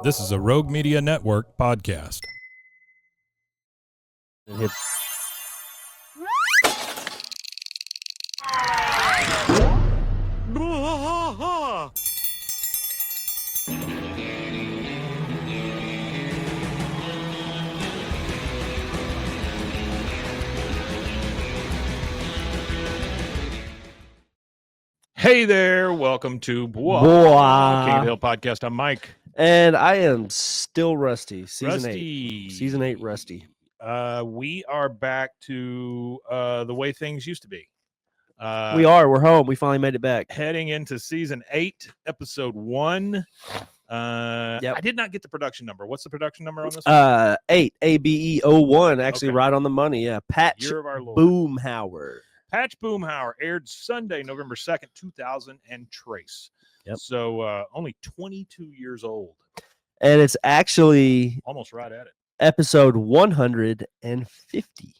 This is a Rogue Media Network podcast. And hit. Hey there, welcome to King of the Hill podcast. I'm Mike. And I am still Rusty. Season Rusty. 8. Season 8 Rusty. We are back to the way things used to be. We are. We're home. We finally made it back. Heading into Season 8, Episode 1. I did not get the production number. What's the production number on this one? 8, ABE01. Actually, Okay. right on the money. Yeah. Patch Year of our Lord. Boomhauer. Patch Boomhauer aired Sunday, November 2nd, 2000 and trace. Yep. So only 22 years old. And it's actually Almost right at it. episode 150.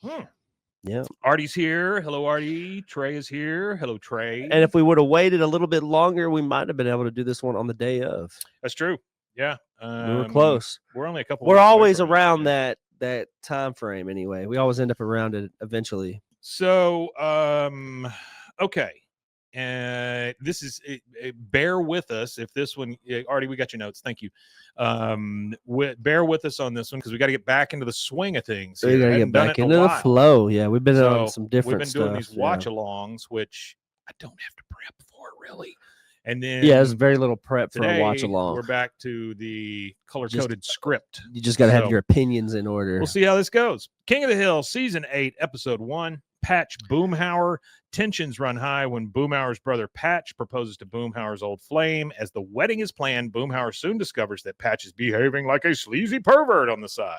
Yeah. Artie's here. Hello, Artie. Trey is here. Hello, Trey. And if we would have waited a little bit longer, we might have been able to do this one on the day of. That's true. Yeah. We were close. We're only a couple. We're weeks away always from it. around that time frame anyway. We always end up around it eventually. So, okay. This is bear with us if this one, Artie, we got your notes. Thank you. Bear with us on this one because we got to get back into the swing of things. So you got to get back into the flow. Yeah, we've been on some different We've been doing these watch-alongs, which I don't have to prep for really. And then there's very little prep for today, a watch along. We're back to the color-coded script. You just got to have your opinions in order. We'll see how this goes. King of the Hill, Season 8, Episode 1. Patch Boomhauer. Tensions run high when Boomhauer's brother Patch proposes to Boomhauer's old flame. As the wedding is planned, Boomhauer soon discovers that Patch is behaving like a sleazy pervert on the side.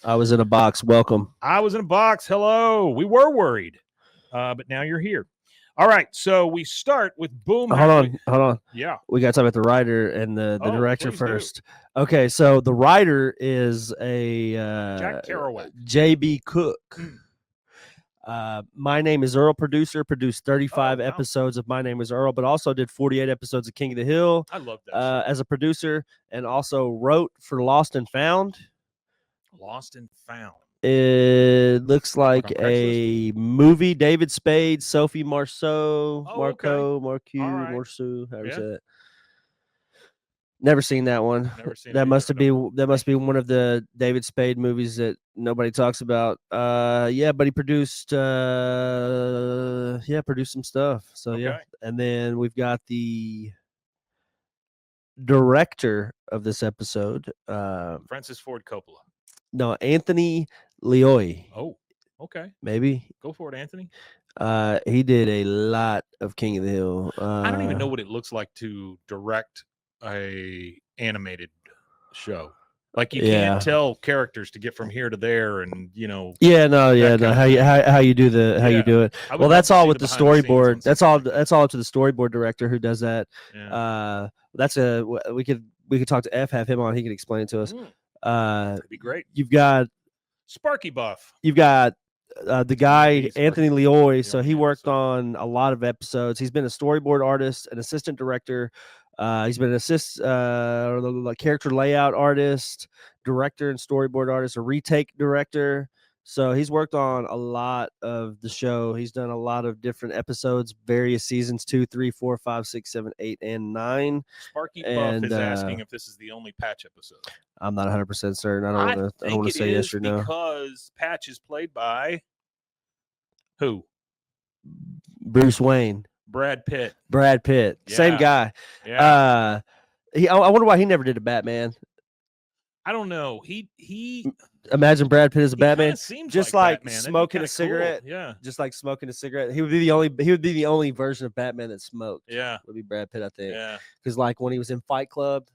I was in a box. Welcome. I was in a box. Hello. We were worried, but now you're here. All right, so we start with Boomhauer. Hold on. Yeah. We got to talk about the writer and the director please first. Do. Okay, so the writer is a Jack Kerouac. J.B. Cook. My Name is Earl produced 35 episodes of My Name is Earl, but also did 48 episodes of King of the Hill. I love that. As a producer, and also wrote for Lost and Found. Lost and Found. It looks like a movie. David Spade, Sophie Marceau, Marceau, however you say that. Never seen that one. That must be one of the David Spade movies that nobody talks about. But he produced produced some stuff. So yeah. And then we've got the director of this episode, Francis Ford Coppola. No, Anthony Leoy. Oh, okay. Maybe. Go for it, Anthony. He did a lot of King of the Hill. I don't even know what it looks like to direct a animated show. Like you can't tell characters to get from here to there, and you know. How you do it. Well, that's all with the storyboard. That's all up to the storyboard director who does that. Yeah. We could talk to F, have him on. He can explain it to us. That'd be great. You've got Sparky Buff. You've got the guy Anthony Leoy. So he worked on a lot of episodes. He's been a storyboard artist, an assistant director. He's been an character layout artist, director, and storyboard artist, a retake director. So he's worked on a lot of the show. He's done a lot of different episodes, various seasons 2, 3, 4, 5, 6, 7, 8, and 9. Sparky Buff is asking if this is the only Patch episode. I'm not 100% certain. I don't want to say yes or no. Because Patch is played by who? Bruce Wayne. Brad Pitt. Yeah. Same guy. Yeah. I wonder why he never did a Batman. I don't know. He imagine Brad Pitt as a Batman, just like Batman. Smoking a cigarette. Cool. Yeah, just like smoking a cigarette. He would be the only version of Batman that smoked. Yeah, would be Brad Pitt, I think. Yeah, because like when he was in Fight Club,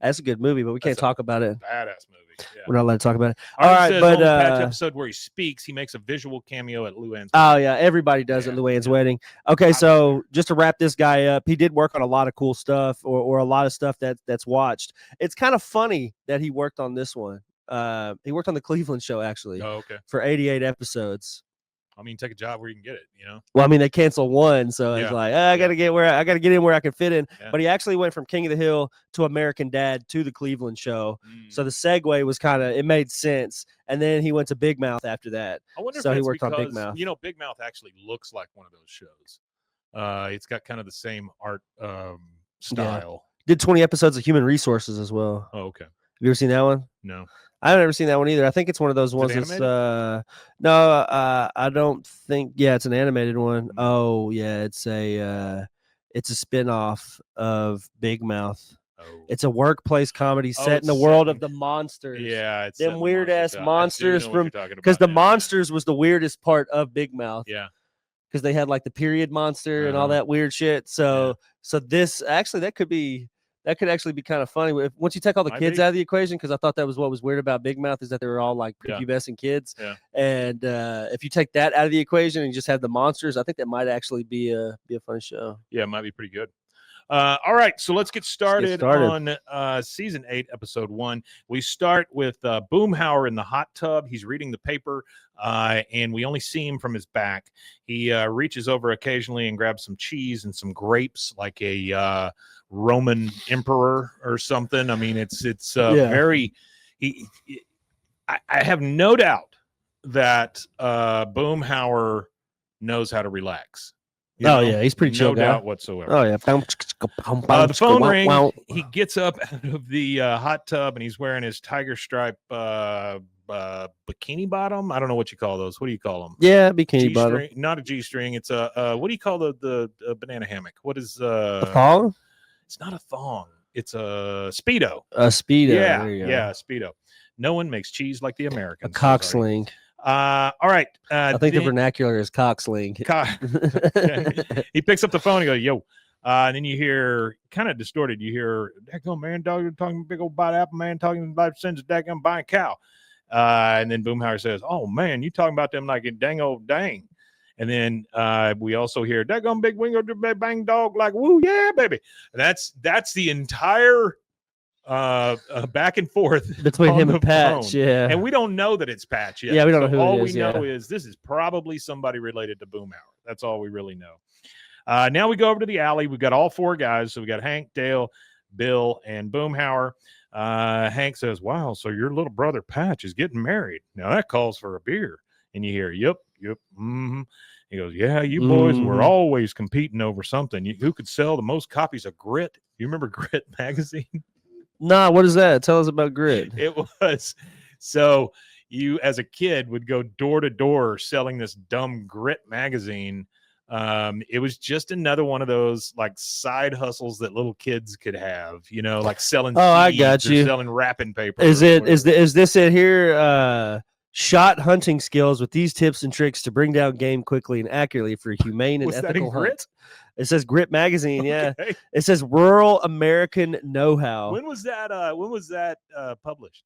that's a good movie, but we can't talk about it. Badass movie. Yeah. We're not allowed to talk about it. All right, but Patch episode where he speaks, he makes a visual cameo at Luann's. Oh yeah, everybody does at Luann's wedding. Okay, so just to wrap this guy up, he did work on a lot of cool stuff, or a lot of stuff that's watched. It's kind of funny that he worked on this one. He worked on the Cleveland show actually. Oh, okay. For 88 episodes. I mean, take a job where you can get it. You know. Well, I mean, they canceled one, so it's Yeah. like I got to get in where I can fit in. Yeah. But he actually went from King of the Hill to American Dad to the Cleveland show. So the segue was it made sense. And then he went to Big Mouth after that. I wonder so if he that's worked because, on Big Mouth. you know, Big Mouth actually looks like one of those shows. It's got kind of the same art style. Did 20 episodes of Human Resources as well. Oh, okay. Have you ever seen that one? No. I've never seen that one either. I think it's one of those ones that's no, I don't think it's an animated one. Mm. Oh, yeah, it's a spin-off of Big Mouth. Oh. It's a workplace comedy set in the world of the monsters. Yeah, it's them weird ass monsters from because the monsters was the weirdest part of Big Mouth. Yeah. Because they had like the period monster and all that weird shit. So this actually that could actually be kind of funny once you take all the kids out of the equation. Because I thought that was what was weird about Big Mouth is that they were all like prepubescent kids. Yeah. And if you take that out of the equation and you just have the monsters, I think that might actually be a funny show. Yeah, it might be pretty good. All right, so let's get started on season 8, episode 1. We start with Boomhauer in the hot tub. He's reading the paper, and we only see him from his back. He reaches over occasionally and grabs some cheese and some grapes, like a Roman emperor or something. I mean, it's very. I have no doubt that Boomhauer knows how to relax. He's pretty chill. No doubt whatsoever. Oh, yeah. The phone rings. He gets up out of the hot tub, and he's wearing his tiger stripe bikini bottom. I don't know what you call those. What do you call them? Yeah, bikini bottom. Not a G-string. It's a what do you call the banana hammock? What is a thong? It's not a thong. It's a Speedo. A Speedo. Yeah, Speedo. No one makes cheese like the Americans. A cock sling. All right. I think the vernacular is cock sling. He picks up the phone and goes, yo. And then you hear, kind of distorted, you hear, daggone man, dog, you're talking big old bite apple man, talking about sends a daggone buying cow. And then Boomhauer says, oh man, you talking about them like a dang old dang. And then we also hear, daggone big wingo bang dog, like, woo, yeah, baby. That's the entire back and forth between him and Patch, phone. And we don't know that it's Patch yet. Yeah, we don't know who all it is. We know is this is probably somebody related to Boomhauer. That's all we really know. Now we go over to the alley. We've got all 4 guys. So we got Hank, Dale, Bill, and Boomhauer. Hank says, wow, so your little brother Patch is getting married. Now that calls for a beer. And you hear, yep. Mm-hmm. He goes, yeah, you boys were always competing over something. Who could sell the most copies of Grit? You remember Grit magazine? Nah, what is that? Tell us about Grit. It was so you as a kid would go door to door selling this dumb Grit magazine. It was just another one of those like side hustles that little kids could have, like selling. Oh, I got you. Selling wrapping paper. Is this it here? Shot hunting skills with these tips and tricks to bring down game quickly and accurately for humane and ethical hunt. It says Grit magazine. Yeah. Okay. It says rural American know-how. When was that published?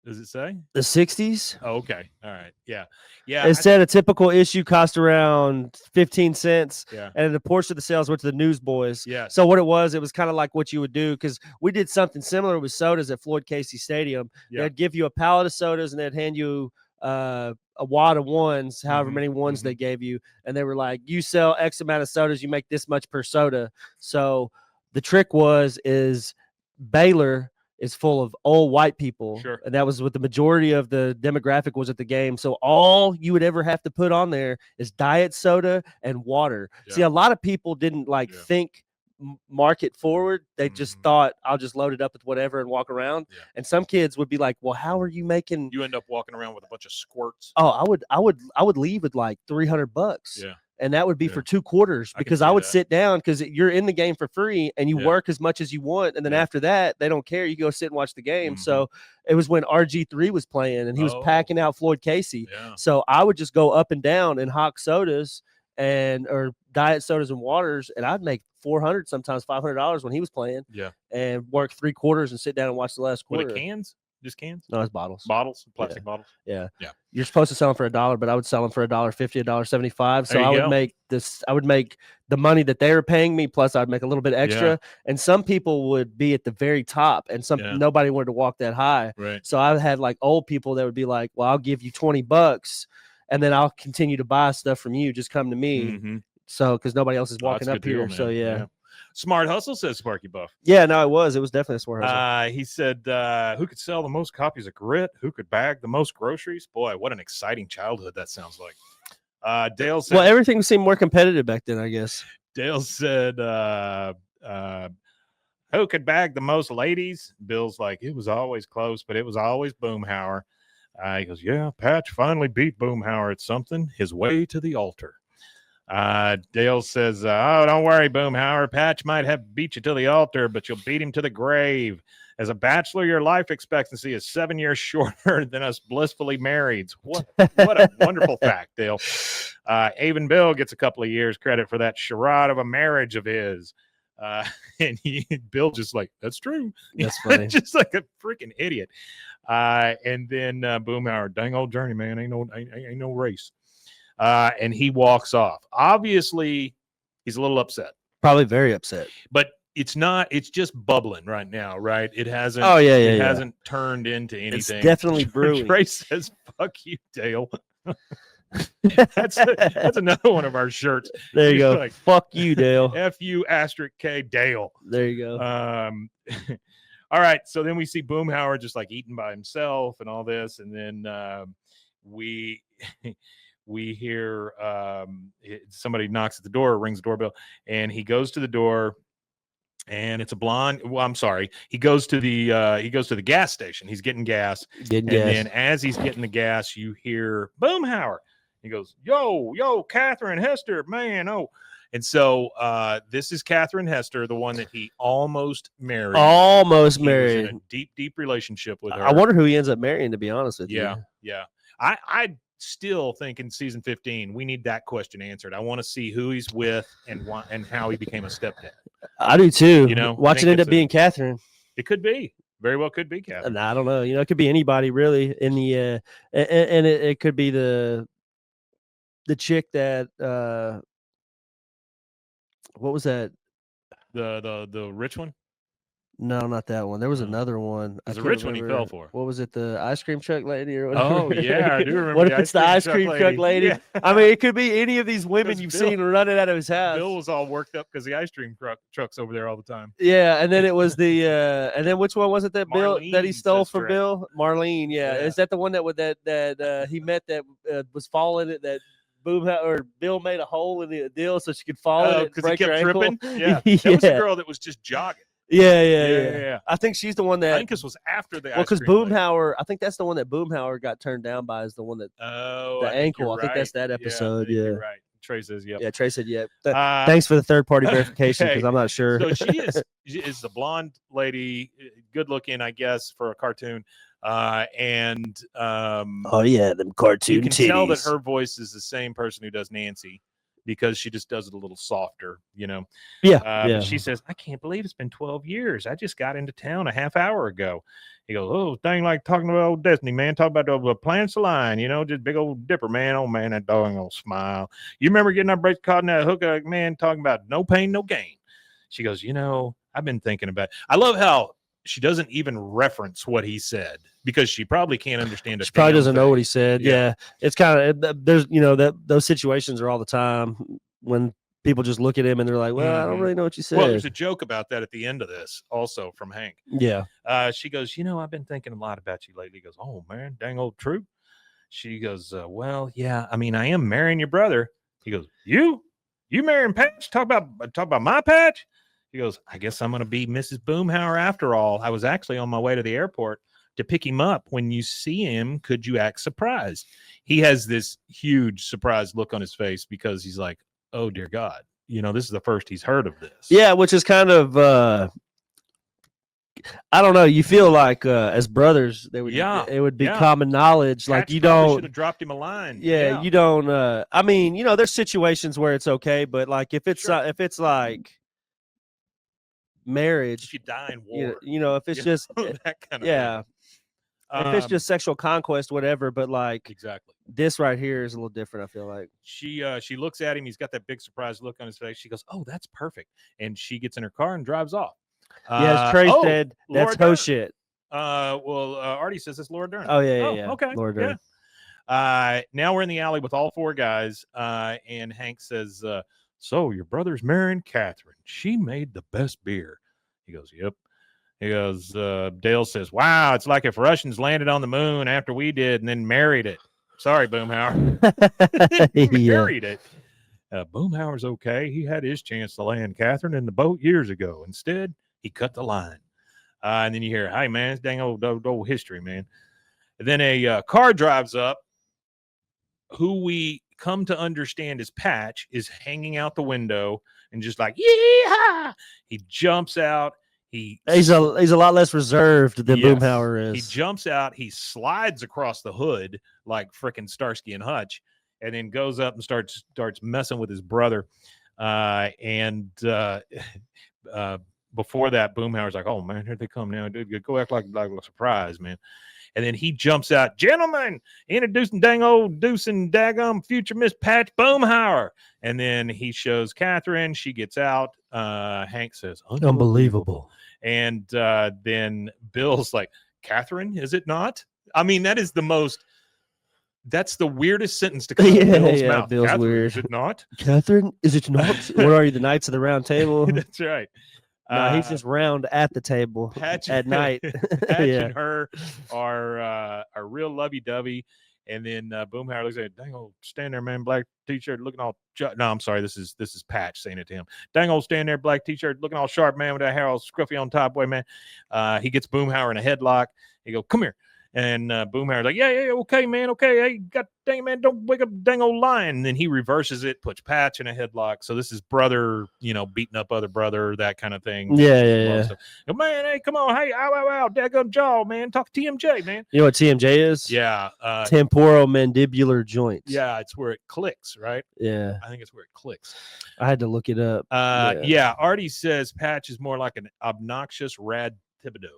Does it say the 60s? Oh, okay. All right. Yeah. It said a typical issue cost around 15 cents. Yeah. And a portion of the sales went to the newsboys. Yeah. So what it was kind of like what you would do, because we did something similar with sodas at Floyd Casey Stadium. Yeah. They'd give you a pallet of sodas and they'd hand you a wad of ones, however many ones they gave you, and they were like, you sell X amount of sodas, you make this much per soda. So the trick is Baylor is full of old white people. Sure. And that was what the majority of the demographic was at the game. So all you would ever have to put on there is diet soda and water. Yeah. See, a lot of people didn't think market forward. They just thought, I'll just load it up with whatever and walk around. Yeah. And some kids would be like, well, how are you making? You end up walking around with a bunch of squirts. Oh, I would leave with like $300. Yeah. And that would be for 2 quarters, because I would sit down, because you're in the game for free and you work as much as you want. And then after that, they don't care. You go sit and watch the game. So it was when RG3 was playing and he was packing out Floyd Casey. Yeah. So I would just go up and down and hawk sodas or diet sodas and waters. And I'd make $400, sometimes $500 when he was playing. Yeah. And work 3 quarters and sit down and watch the last quarter. With cans? Just cans? No, it's bottles. Plastic bottles. Yeah. You're supposed to sell them for $1, but I would sell them for $1.50, $1.75. So I would make the money that they were paying me, plus I'd make a little bit extra. Yeah. And some people would be at the very top, and nobody wanted to walk that high. Right. So I had like old people that would be like, well, I'll give you $20. and then I'll continue to buy stuff from you. Just come to me. Mhm. So, because nobody else is Oh, walking that's a up good deal, here. So, man. yeah. Smart hustle, says Sparky Buff. Yeah, no, it was definitely a smart hustle. He said, who could sell the most copies of Grit? Who could bag the most groceries? Boy, what an exciting childhood that sounds like. Dale said, Well, everything seemed more competitive back then, I guess. Dale said, who could bag the most ladies? Bill's like, it was always close, but it was always Boomhauer. He goes, yeah, Patch finally beat Boomhauer at something, his way to the altar. Dale says, oh, don't worry, Boomhauer. Patch might have beat you to the altar, but you'll beat him to the grave. As a bachelor, your life expectancy is 7 years shorter than us blissfully marrieds. What a wonderful fact, Dale. Avon Bill gets a couple of years credit for that charade of a marriage of his. And Bill just like, that's true. That's funny. Just like a freaking idiot. And then Boomhauer, dang old journeyman, ain't no race. And he walks off. Obviously, he's a little upset. Probably very upset. But it's just bubbling right now, right? It hasn't hasn't turned into anything. It's definitely brewing. Trey says, fuck you, Dale. That's another one of our shirts. There you He's go. like, fuck you, Dale. F-U asterisk K Dale. There you go. All right. So then we see Boomhauer just like eating by himself and all this. And then we hear somebody knocks at the door, rings the doorbell, and he goes to the door, and it's a blonde. Well, I'm sorry. He goes to the gas station. He's getting gas. Then as he's getting the gas, you hear Boomhauer. He goes, yo, Catherine Hester, man. Oh. And so this is Catherine Hester, the one that he almost married. He was in a deep, deep relationship with her. I wonder who he ends up marrying, to be honest with you. Yeah. I still think in season 15 we need that question answered. I want to see who he's with and how he became a stepdad. I do too. You know, watch it end up being Catherine. It could be. Very well could be Catherine. I don't know. You know, it could be anybody really in the and it could be the chick that what was that? The rich one? No, not that one. There was another one. It was a rich one he fell for. What was it? The ice cream truck lady or whatever? Oh, yeah. I do remember. What if it's the ice cream truck lady? Yeah. I mean, it could be any of these women you've seen running out of his house. Bill was all worked up because the ice cream truck's over there all the time. Yeah, and then it was the and then which one was it that Bill Marlene, that he stole from right. Bill? Marlene, yeah. Is that the one that he met that was falling at that Boomhauer or Bill made a hole in the deal so she could fall in it and break her ankle? Yeah. That was a girl that was just jogging. Yeah. I think she's the one that. I think this was after the. Well, because Boomhauer, I think that's the one that Boomhauer got turned down by. Is the one that. The ankle. I think that's that episode. Yeah. You're right. Trey says, "Yep." Yeah, Trey said, "Yep." Thanks for the third-party verification because I'm not sure. So she is the blonde lady, good looking, I guess, for a cartoon. Oh yeah, them cartoon. You can titties. tell that her voice is the same person who does Nancy, because she just does it a little softer, you know. Yeah. She says, I can't believe it's been 12 years. I just got into town a half hour ago. He goes, oh, thing like talking about old Destiny, man. Talk about the plants of line, you know, just big old dipper, man. Oh, man, that dog ain't gonna smile. You remember getting our brakes caught in that hook, man, talking about no pain, no gain. She goes, you know, I've been thinking about it. I love how she doesn't even reference what he said because she probably can't understand it. She probably doesn't know what he said. Yeah. It's kind of, there's, you know, those situations are all the time when people just look at him and they're like, well, I don't really know what you said. Well, there's a joke about that at the end of this also from Hank. Yeah. She goes, you know, I've been thinking a lot about you lately. He goes, oh man, dang old true. She goes, well, yeah, I mean, I am marrying your brother. He goes, you marrying Patch? Talk about my Patch? He goes, I guess I'm going to be Mrs. Boomhauer after all. I was actually on my way to the airport to pick him up. When you see him, could you act surprised? He has this huge surprised look on his face because he's like, oh, dear God. You know, this is the first he's heard of this. Yeah, which is kind of, I don't know. You feel like as brothers, it would be common knowledge. Patch like you don't should have dropped him a line. Yeah, you don't. I mean, you know, there's situations where it's okay, but like if it's like marriage, if you die in war, you know, if it's just that kind of thing. If it's just sexual conquest, whatever, but like exactly this right here is a little different. I feel like she looks at him. He's got that big surprised look on his face. She goes, "Oh, that's perfect," and she gets in her car and drives off. As Trey said, that's ho shit. Artie says it's Laura Dern. Oh yeah. Okay, Laura Dern. Now we're in the alley with all four guys, and Hank says, so your brother's marrying Catherine. She made the best beer. He goes, yep. He goes, Dale says, wow, it's like if Russians landed on the moon after we did and then married it. Sorry, Boomhauer. Married it. Boomhauer's okay. He had his chance to land Catherine in the boat years ago. Instead, he cut the line. And then you hear, hey, man, it's dang old history, man. And then a car drives up. Who we come to understand is Patch is hanging out the window and just like, yeah, he jumps out. He's a lot less reserved than Boomhauer is. He jumps out. He slides across the hood like frickin' Starsky and Hutch, and then goes up and starts messing with his brother. Before that, Boomhauer's like, "Oh man, here they come now, dude. Go act like a surprise, man." And then he jumps out, gentlemen, introducing dang old deuce and daggum future Miss Patch Boomhauer. And then he shows Catherine. She gets out. Hank says, unbelievable. And then Bill's like, Catherine, is it not? I mean, that's the weirdest sentence to come out of Bill's mouth. Bill's Catherine, weird. is it not? Catherine, is it not? What are you, the Knights of the Round Table? That's right. No, he's just round at the table at night. Patch and her are real lovey-dovey. And then Boomhauer looks at it, dang old stand there, man, black t-shirt looking all no, I'm sorry, this is Patch saying it to him. Dang old stand there, black t-shirt looking all sharp, man, with that hair all scruffy on top, boy, man. He gets Boomhauer in a headlock. He goes, come here. And Boomhauer's like, yeah, okay, man, okay. Hey, God dang, man, don't wake up dang old lion. And then he reverses it, puts Patch in a headlock. So this is brother, beating up other brother, that kind of thing. Yeah. Oh, man, hey, come on. Hey, ow, daggum jaw, man. Talk to TMJ, man. You know what TMJ is? Yeah. Temporomandibular joint. Yeah, it's where it clicks, right? Yeah. I think it's where it clicks. I had to look it up. Yeah, Artie says Patch is more like an obnoxious Rad Thibodeau.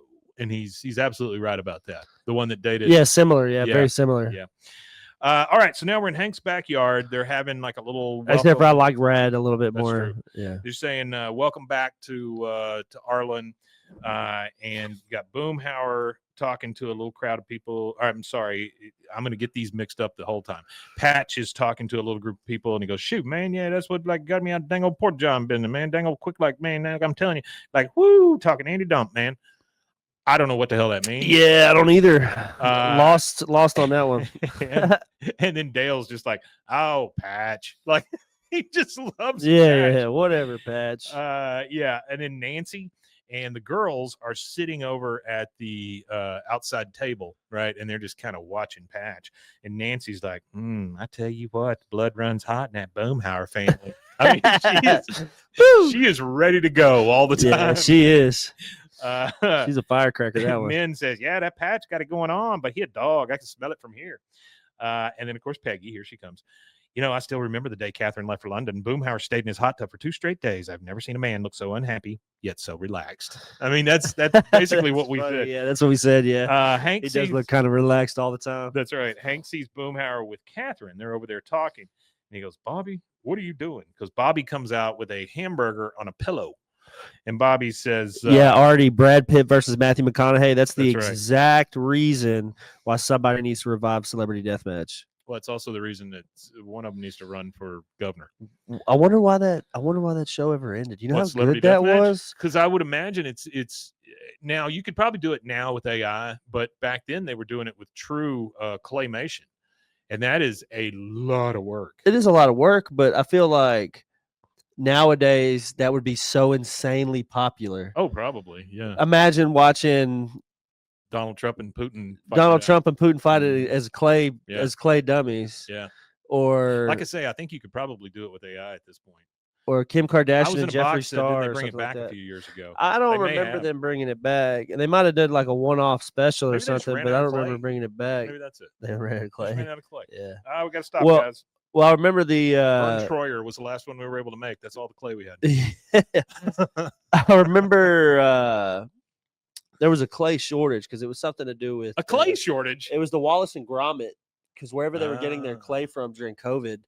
And he's absolutely right about that. The one that dated. Yeah, similar. Yeah, very similar. Yeah. All right, so now we're in Hank's backyard. They're having like a little. Except for I like Rad a little bit That's more. True. Yeah. They're saying welcome back to Arlen, and you got Boomhauer talking to a little crowd of people. I'm sorry, I'm going to get these mixed up the whole time. Patch is talking to a little group of people, and he goes, "Shoot, man, yeah, that's what like got me out of dang old Port John business, man. Dang old quick, like man, I'm telling you, like woo, talking Andy Dump, man." I don't know what the hell that means. Yeah, I don't either. Lost on that one. and then Dale's just like, oh, Patch. Like, he just loves Patch. Yeah, whatever, Patch. Yeah, and then Nancy and the girls are sitting over at the outside table, right? And they're just kind of watching Patch. And Nancy's like, I tell you what, blood runs hot in that Boomhauer family. I mean, she is ready to go all the time. Yeah, she is. She's a firecracker, that one. Min says, yeah, that Patch got it going on, but he a dog. I can smell it from here. And then, of course, Peggy, here she comes. I still remember the day Catherine left for London. Boomhauer stayed in his hot tub for 2 straight days. I've never seen a man look so unhappy, yet so relaxed. I mean, that's basically what we said. Yeah, that's what we said, yeah. Hank does look kind of relaxed all the time. That's right. Hank sees Boomhauer with Catherine. They're over there talking. And he goes, Bobby, what are you doing? Because Bobby comes out with a hamburger on a pillow. And Bobby says, Artie, Brad Pitt versus Matthew McConaughey. That's the right. exact reason why somebody needs to revive Celebrity Deathmatch. Well, it's also the reason that one of them needs to run for governor. I wonder why that show ever ended. You know how good that was? Because I would imagine it's now you could probably do it now with AI, but back then they were doing it with true claymation, and that is a lot of work. It is a lot of work, but I feel like nowadays that would be so insanely popular. Oh, probably, yeah. Imagine watching Donald Trump and Putin fight it as clay dummies. Yeah. Or like I say, I think you could probably do it with AI at this point. Or Kim Kardashian and Jeffree Star. They bring it back a few years ago. I don't remember them bringing it back, and they might have done like a one-off special or something, but I don't remember bringing it back. Maybe that's it. They ran out of clay. Yeah. We got to stop, guys. Well, I remember the Vern Troyer was the last one we were able to make. That's all the clay we had. I remember there was a clay shortage because it was something to do with a clay shortage. It was the Wallace and Gromit because wherever they were getting their clay from during COVID,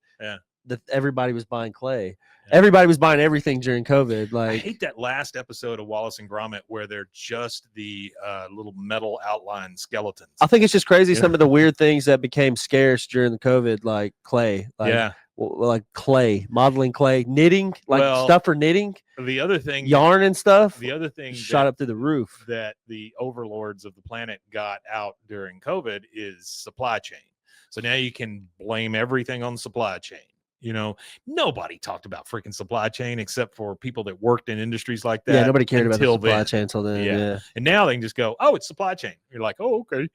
that everybody was buying clay. Everybody was buying everything during COVID. I Like, hate that last episode of Wallace and Gromit where they're just the little metal outline skeletons. I think it's just crazy some of the weird things that became scarce during the COVID, like clay, like clay, modeling clay, knitting, like stuff for knitting. The other thing, yarn and stuff. The other thing shot up through the roof that the overlords of the planet got out during COVID is supply chain. So now you can blame everything on the supply chain. You know, nobody talked about freaking supply chain except for people that worked in industries like that. Yeah, nobody cared about the supply chain until then. Yeah. And now they can just go, oh, it's supply chain. You're like, oh, okay.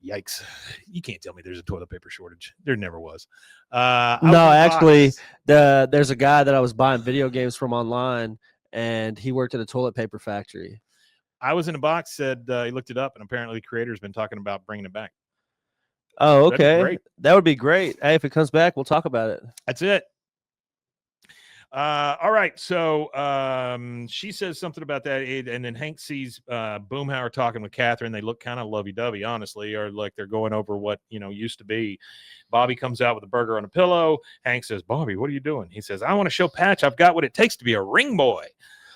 Yikes. You can't tell me there's a toilet paper shortage. There never was. No, actually, there's a guy that I was buying video games from online, and he worked at a toilet paper factory. I was in a box, said he looked it up, and apparently the creator's been talking about bringing it back. Oh, okay. That would be great. Hey, if it comes back, we'll talk about it. That's it. All right. So she says something about that. And then Hank sees Boomhauer talking with Catherine. They look kind of lovey-dovey, honestly, or like they're going over what, used to be. Bobby comes out with a burger on a pillow. Hank says, Bobby, what are you doing? He says, I want to show Patch I've got what it takes to be a ring boy.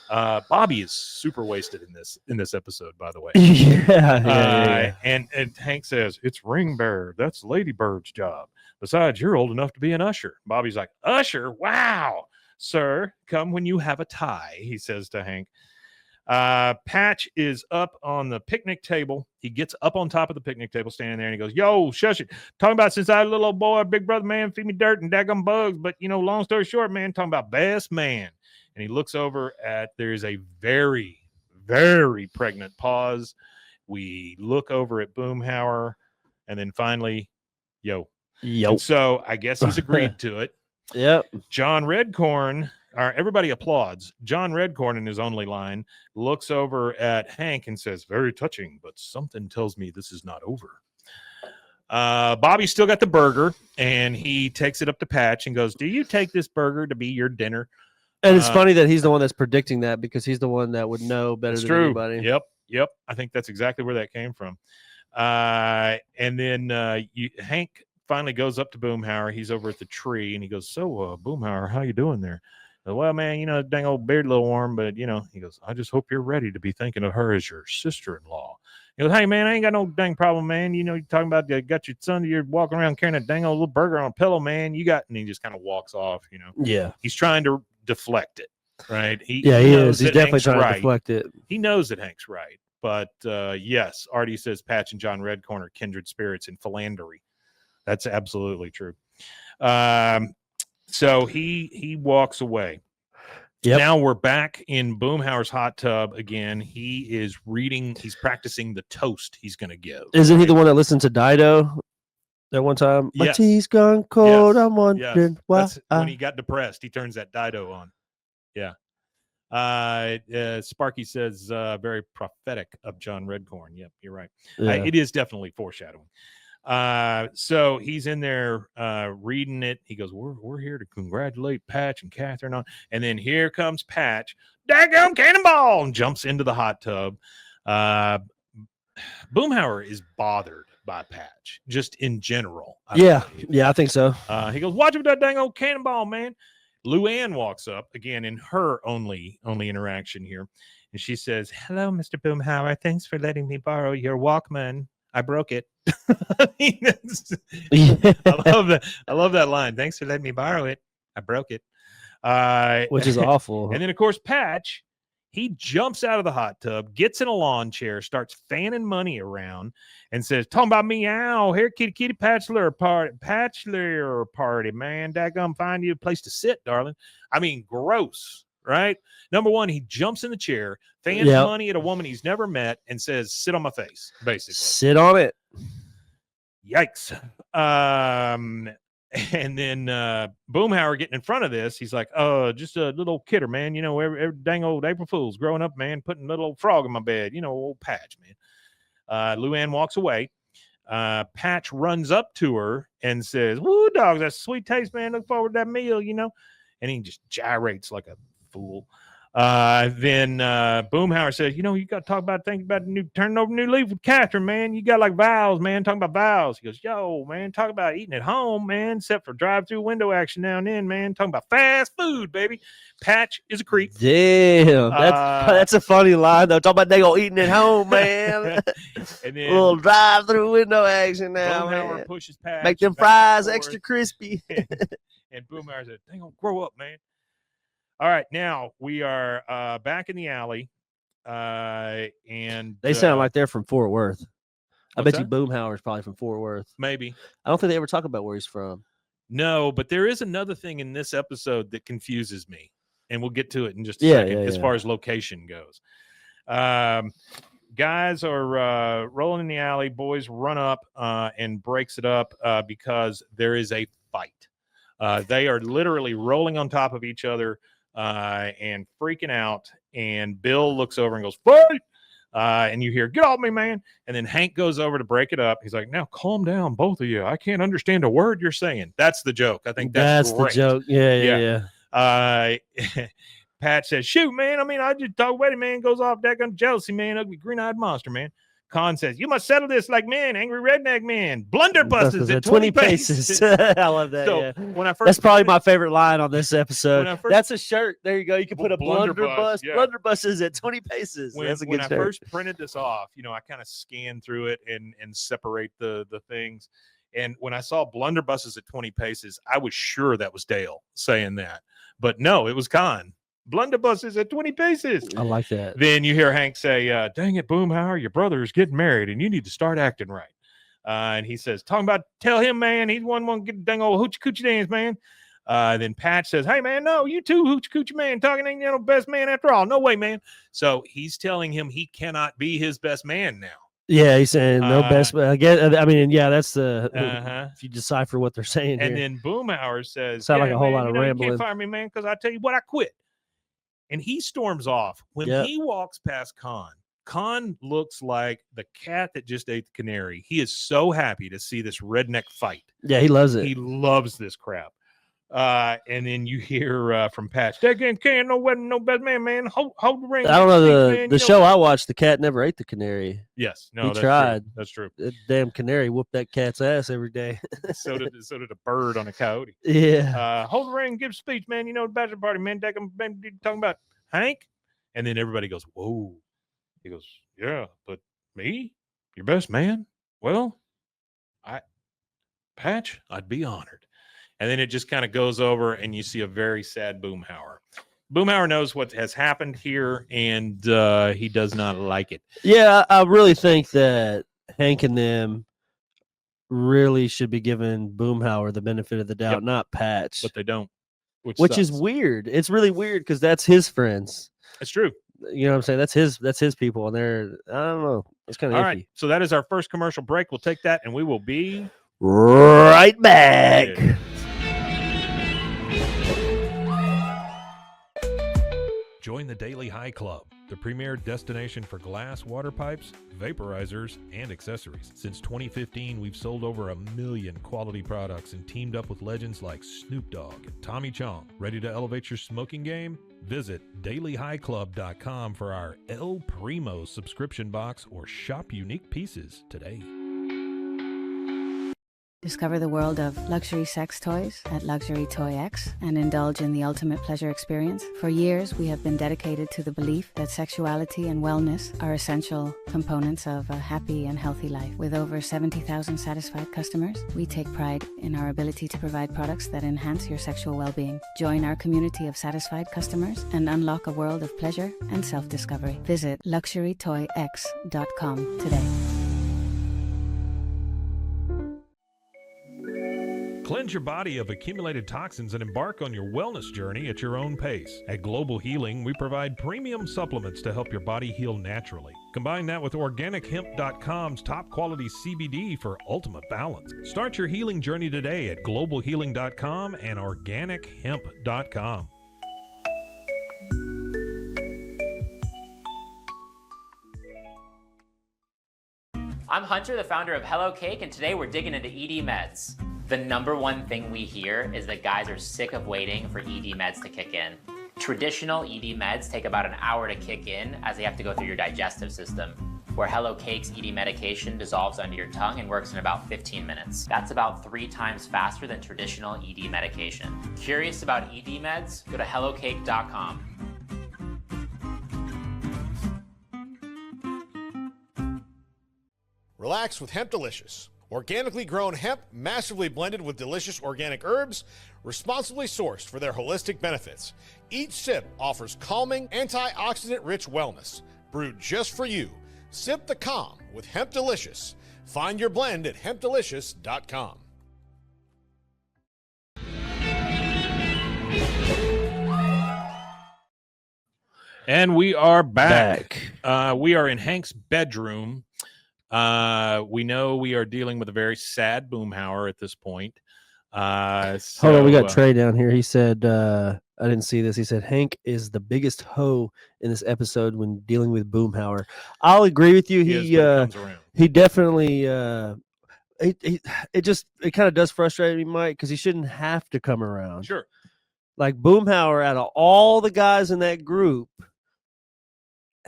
Bobby is super wasted in this episode, by the way. Yeah. And Hank says, it's ring bearer. That's Lady Bird's job. Besides, you're old enough to be an usher. Bobby's like, usher? Wow. Sir, come when you have a tie, he says to Hank. Patch is up on the picnic table. He gets up on top of the picnic table, standing there, and he goes, yo, shush it. Talking about since I was a little old boy, big brother man, feed me dirt and daggum bugs. But, long story short, man, talking about best man. And he looks over there's a very, very pregnant pause. We look over at Boomhauer, and then finally, yo. And so I guess he's agreed to it. Yep. John Redcorn, everybody applauds. John Redcorn, in his only line, looks over at Hank and says, very touching, but something tells me this is not over. Bobby's still got the burger, and he takes it up to Patch and goes, do you take this burger to be your dinner? And it's funny that he's the one that's predicting that, because he's the one that would know better than anybody. Yep. I think that's exactly where that came from. And then Hank finally goes up to Boomhauer. He's over at the tree, and he goes, so, Boomhauer, how you doing there? Well, man, dang old beard a little warm, but, he goes, I just hope you're ready to be thinking of her as your sister-in-law. He goes, hey, man, I ain't got no dang problem, man. You're talking about got your son, you're walking around carrying a dang old little burger on a pillow, man. And he just kind of walks off, Yeah. He's trying to deflect it, right? He is. He's definitely trying to deflect it. He knows that Hank's right. But, yes, Artie says Patch and John Redcorn are kindred spirits in philandering. That's absolutely true. So he walks away. Yep. Now we're back in Boomhauer's hot tub again. He's practicing the toast he's going to give. Isn't he the one that listened to Dido that one time? Yes. My tea's gone cold. Yes. I'm wondering why. That's when he got depressed. He turns that Dido on. Yeah. Sparky says, very prophetic of John Redcorn. Yep, you're right. Yeah. It is definitely foreshadowing. So he's in there reading it. He goes, we're here to congratulate Patch and Catherine on, and then here comes Patch, daggum cannonball, and jumps into the hot tub. Boomhauer is bothered by Patch just in general. Yeah, I think so. He goes, watch with that dang old cannonball, man. Luann walks up again in her only interaction here, and she says, hello, Mr. Boomhauer, thanks for letting me borrow your Walkman. I broke it. I love that line. Thanks for letting me borrow it. I broke it. Which is awful. And then, of course, Patch, he jumps out of the hot tub, gets in a lawn chair, starts fanning money around, and says, talking about me, ow, here, kitty, bachelor party, man. Daggum, find you a place to sit, darling. I mean, gross. Right? Number one, he jumps in the chair, fans money at a woman he's never met, and says, sit on my face, basically. Sit on it. Yikes. And then Boomhauer getting in front of this, he's like, just a little kidder, man. Every dang old April Fool's growing up, man, putting a little old frog in my bed. Old Patch, man. Luann walks away. Patch runs up to her and says, woo, dogs, that's a sweet taste, man. Look forward to that meal, And he just gyrates like a fool. Then Boomhauer says, you got to talk about things about turning over a new leaf with Catherine, man. You got like vows, man. Talking about vows. He goes, yo, man, talk about eating at home, man, except for drive-through window action now and then, man. Talking about fast food, baby. Patch is a creep. Damn, that's a funny line though. Talk about they gonna eating at home, man. And then a little drive-through window action now, Boomhauer man. pushes Patch. Make them fries extra crispy. And Boomhauer said, they gonna grow up, man. All right, now we are back in the alley, and they sound like they're from Fort Worth. I bet that? you Boomhauer is probably from Fort Worth. Maybe. I don't think they ever talk about where he's from. No, but there is another thing in this episode that confuses me, and we'll get to it in just a second as far as location goes. Guys are rolling in the alley. Boys run up and breaks it up because there is a fight. They are literally rolling on top of each other. And freaking out, and Bill looks over and goes, fight! And you hear, get off me, man. And then Hank goes over to break it up. He's like, now calm down, both of you. I can't understand a word you're saying. That's the joke. I think that's great. The joke. Yeah. Pat says, shoot, man. I mean, I just thought, wait a man, goes off that gun jealousy, man. Ugly green-eyed monster, man. Con says, you must settle this like men, angry redneck man. Blunderbusters at 20 paces. I love that. So when I first that's probably my favorite line on this episode. That's a shirt. There you go. You can put a blunderbuss. Yeah. Blunderbusters at 20 paces. That's a good shirt. When I first printed this off, I kind of scanned through it and separate the things. And when I saw blunderbusses at 20 paces, I was sure that was Dale saying that. But no, it was Con. Blunderbusses at 20 paces. I like that. Then you hear Hank say, dang it, Boomhauer, your brother is getting married and you need to start acting right. And he says, tell him, man, he's one get the dang old hoochie coochie dance, man. Then Patch says, hey, man, no, you too, hoochie coochie man, talking ain't no best man after all. No way, man. So he's telling him he cannot be his best man now. Yeah, he's saying no best. I guess. I mean, yeah, that's the. If you decipher what they're saying. And then Boomhauer says, "Sound like a whole lot of rambling. You can't fire me, man, because I tell you what, I quit." And he storms off. When he walks past Con looks like the cat that just ate the canary. He is so happy to see this redneck fight. Yeah, he loves it. He loves this crap. And then you hear from Patch, that game can't no wedding, no best man. Hold the ring. I don't know the show I watched. The cat never ate the canary. Yes, no, he tried. True. That's true. That damn canary whooped that cat's ass every day. so did a bird on a coyote. Yeah. Hold the ring, give a speech, man. The bachelor party, man. Talking about Hank, and then everybody goes, whoa. He goes, yeah, but me, your best man. Well, Patch, I'd be honored. And then it just kind of goes over and you see a very sad Boomhauer. Boomhauer knows what has happened here, and he does not like it. Yeah, I really think that Hank and them really should be giving Boomhauer the benefit of the doubt, not Patch. But they don't. Which is weird. It's really weird because that's his friends. It's true. You know what I'm saying? That's his people, and they're, I don't know. It's kind of iffy. All right, so that is our first commercial break. We'll take that, and we will be right back. Yeah. Join the Daily High Club, the premier destination for glass water pipes, vaporizers, and accessories. Since 2015, we've sold over 1 million quality products and teamed up with legends like Snoop Dogg and Tommy Chong. Ready to elevate your smoking game? Visit dailyhighclub.com for our El Primo subscription box or shop unique pieces today. Discover the world of luxury sex toys at Luxury Toy X and indulge in the ultimate pleasure experience. For years, we have been dedicated to the belief that sexuality and wellness are essential components of a happy and healthy life. With over 70,000 satisfied customers, we take pride in our ability to provide products that enhance your sexual well-being. Join our community of satisfied customers and unlock a world of pleasure and self-discovery. Visit luxurytoyx.com today. Cleanse your body of accumulated toxins and embark on your wellness journey at your own pace. At Global Healing, we provide premium supplements to help your body heal naturally. Combine that with OrganicHemp.com's top quality CBD for ultimate balance. Start your healing journey today at GlobalHealing.com and OrganicHemp.com. I'm Hunter, the founder of Hello Cake, and today we're digging into ED meds. The number one thing we hear is that guys are sick of waiting for ED meds to kick in. Traditional ED meds take about an hour to kick in as they have to go through your digestive system, where Hello Cake's ED medication dissolves under your tongue and works in about 15 minutes. That's about 3 times faster than traditional ED medication. Curious about ED meds? Go to hellocake.com. Relax with Hemp Delicious. Organically grown hemp, massively blended with delicious organic herbs, responsibly sourced for their holistic benefits. Each sip offers calming, antioxidant-rich wellness. Brewed just for you. Sip the calm with Hemp Delicious. Find your blend at hempdelicious.com. And we are back. We are in Hank's bedroom. We know we are dealing with a very sad Boomhauer at this point. Hold on, we got Trey down here. He said, I didn't see this. He said, Hank is the biggest hoe in this episode when dealing with Boomhauer. I'll agree with you. He definitely, it kind of does frustrate me, Mike, because he shouldn't have to come around. Sure. Like Boomhauer, out of all the guys in that group,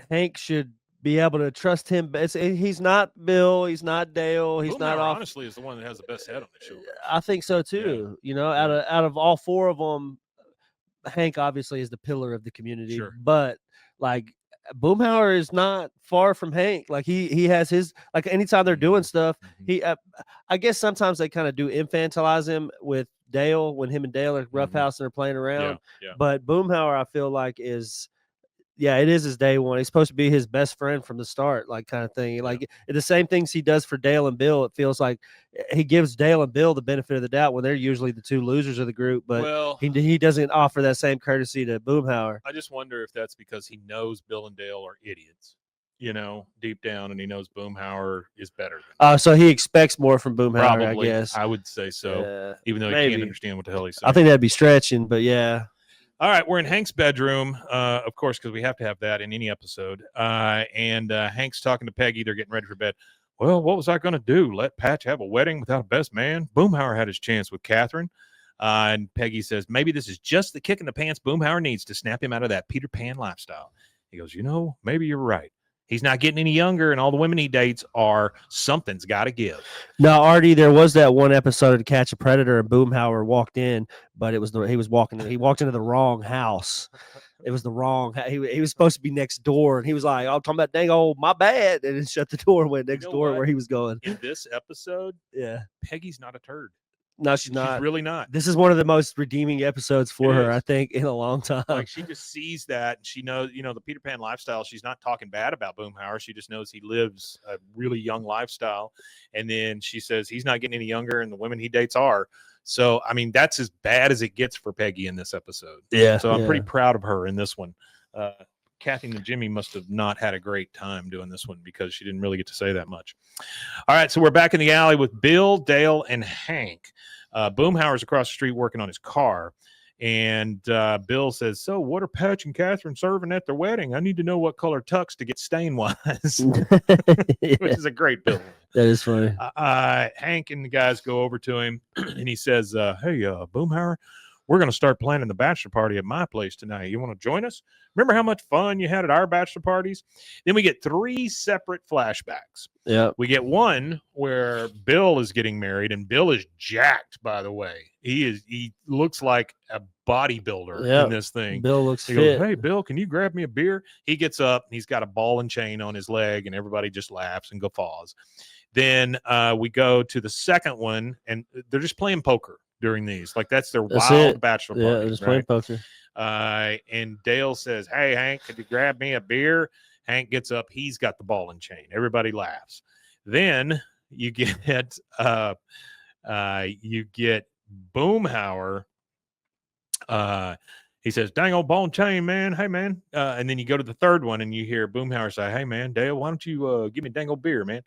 Hank should be able to trust him. He's not Bill. He's not Dale. He's not off. Honestly, is the one that has the best head on the shoulder. I think so too. Yeah. You know, out of all 4 of them, Hank obviously is the pillar of the community. Sure. But like Boomhauer is not far from Hank. Like he has his, like anytime they're doing stuff, he I guess sometimes they kind of do infantilize him with Dale when him and Dale are roughhousing or playing around. Yeah. But Boomhauer, I feel like is. Yeah, it is his day one. He's supposed to be his best friend from the start, like kind of thing. Like the same things he does for Dale and Bill. It feels like he gives Dale and Bill the benefit of the doubt when they're usually the 2 losers of the group. But he doesn't offer that same courtesy to Boomhauer. I just wonder if that's because he knows Bill and Dale are idiots, you know, deep down, and he knows Boomhauer is better. So he expects more from Boomhauer, Probably, I guess. I would say so, even though he can't understand what the hell he's saying. I think that'd be stretching, but yeah. All right, we're in Hank's bedroom, of course, because we have to have that in any episode. And Hank's talking to Peggy. They're getting ready for bed. Well, what was I going to do? Let Patch have a wedding without a best man? Boomhauer had his chance with Catherine. And Peggy says, maybe this is just the kick in the pants Boomhauer needs to snap him out of that Peter Pan lifestyle. He goes, you know, maybe you're right. He's not getting any younger, and all the women he dates are something's got to give. No, Artie, there was that one episode of To Catch a Predator, and Boomhauer walked in, but he walked into the wrong house. It was the wrong. He was supposed to be next door, and he was like, "I'm talking about dang old my bad," and then shut the door and went next door where he was going. In this episode, Peggy's not a turd. No, she's not. She's really not. This is one of the most redeeming episodes for her, I think, in a long time. Like, she just sees that, and she knows, you know, the Peter Pan lifestyle. She's not talking bad about Boomhauer. She just knows he lives a really young lifestyle. And then she says he's not getting any younger, and the women he dates are. So, I mean, that's as bad as it gets for Peggy in this episode. Yeah. So I'm pretty proud of her in this one. Kathy and Jimmy must have not had a great time doing this one because she didn't really get to say that much. All right, so we're back in the alley with Bill, Dale, and Hank. Boomhauer's across the street working on his car, and Bill says, so what are Patch and Catherine serving at their wedding? I need to know what color tux to get stain-wise, which is a great Bill. That is funny. Hank and the guys go over to him, and he says, hey, Boomhauer, we're going to start planning the bachelor party at my place tonight. You want to join us? Remember how much fun you had at our bachelor parties? Then we get 3 separate flashbacks. Yeah. We get one where Bill is getting married, and Bill is jacked, by the way. He looks like a bodybuilder in this thing. Bill looks he fit. goes, hey, Bill, can you grab me a beer? He gets up, and he's got a ball and chain on his leg, and everybody just laughs and guffaws. Then we go to the second one, and they're just playing poker during these. Like, that's their wild bachelor party. Yeah, they're just playing poker. And Dale says, hey, Hank, could you grab me a beer? Hank gets up. He's got the ball and chain. Everybody laughs. Then you get Boomhauer. He says, dang old ball and chain, man. Hey, man. And then you go to the third one, and you hear Boomhauer say, hey, man, Dale, why don't you give me a dang old beer, man?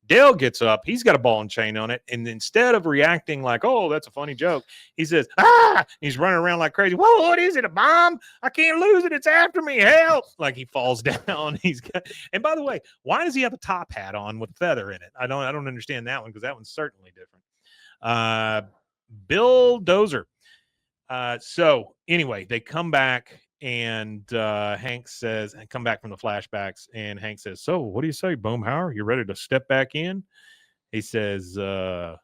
Dale gets up. He's got a ball and chain on it. And instead of reacting like, oh, that's a funny joke, he says, ah! He's running around like crazy. Whoa, what is it, a bomb? I can't lose it. It's after me. Help. Like, he falls down. And by the way, why does he have a top hat on with a feather in it? I don't understand that one, because that one's certainly different. Bill Dozer. So anyway, they come back, And Hank says, and come back from the flashbacks, and Hank says, "So, what do you say, Boomhauer? You ready to step back in?" He says, "No,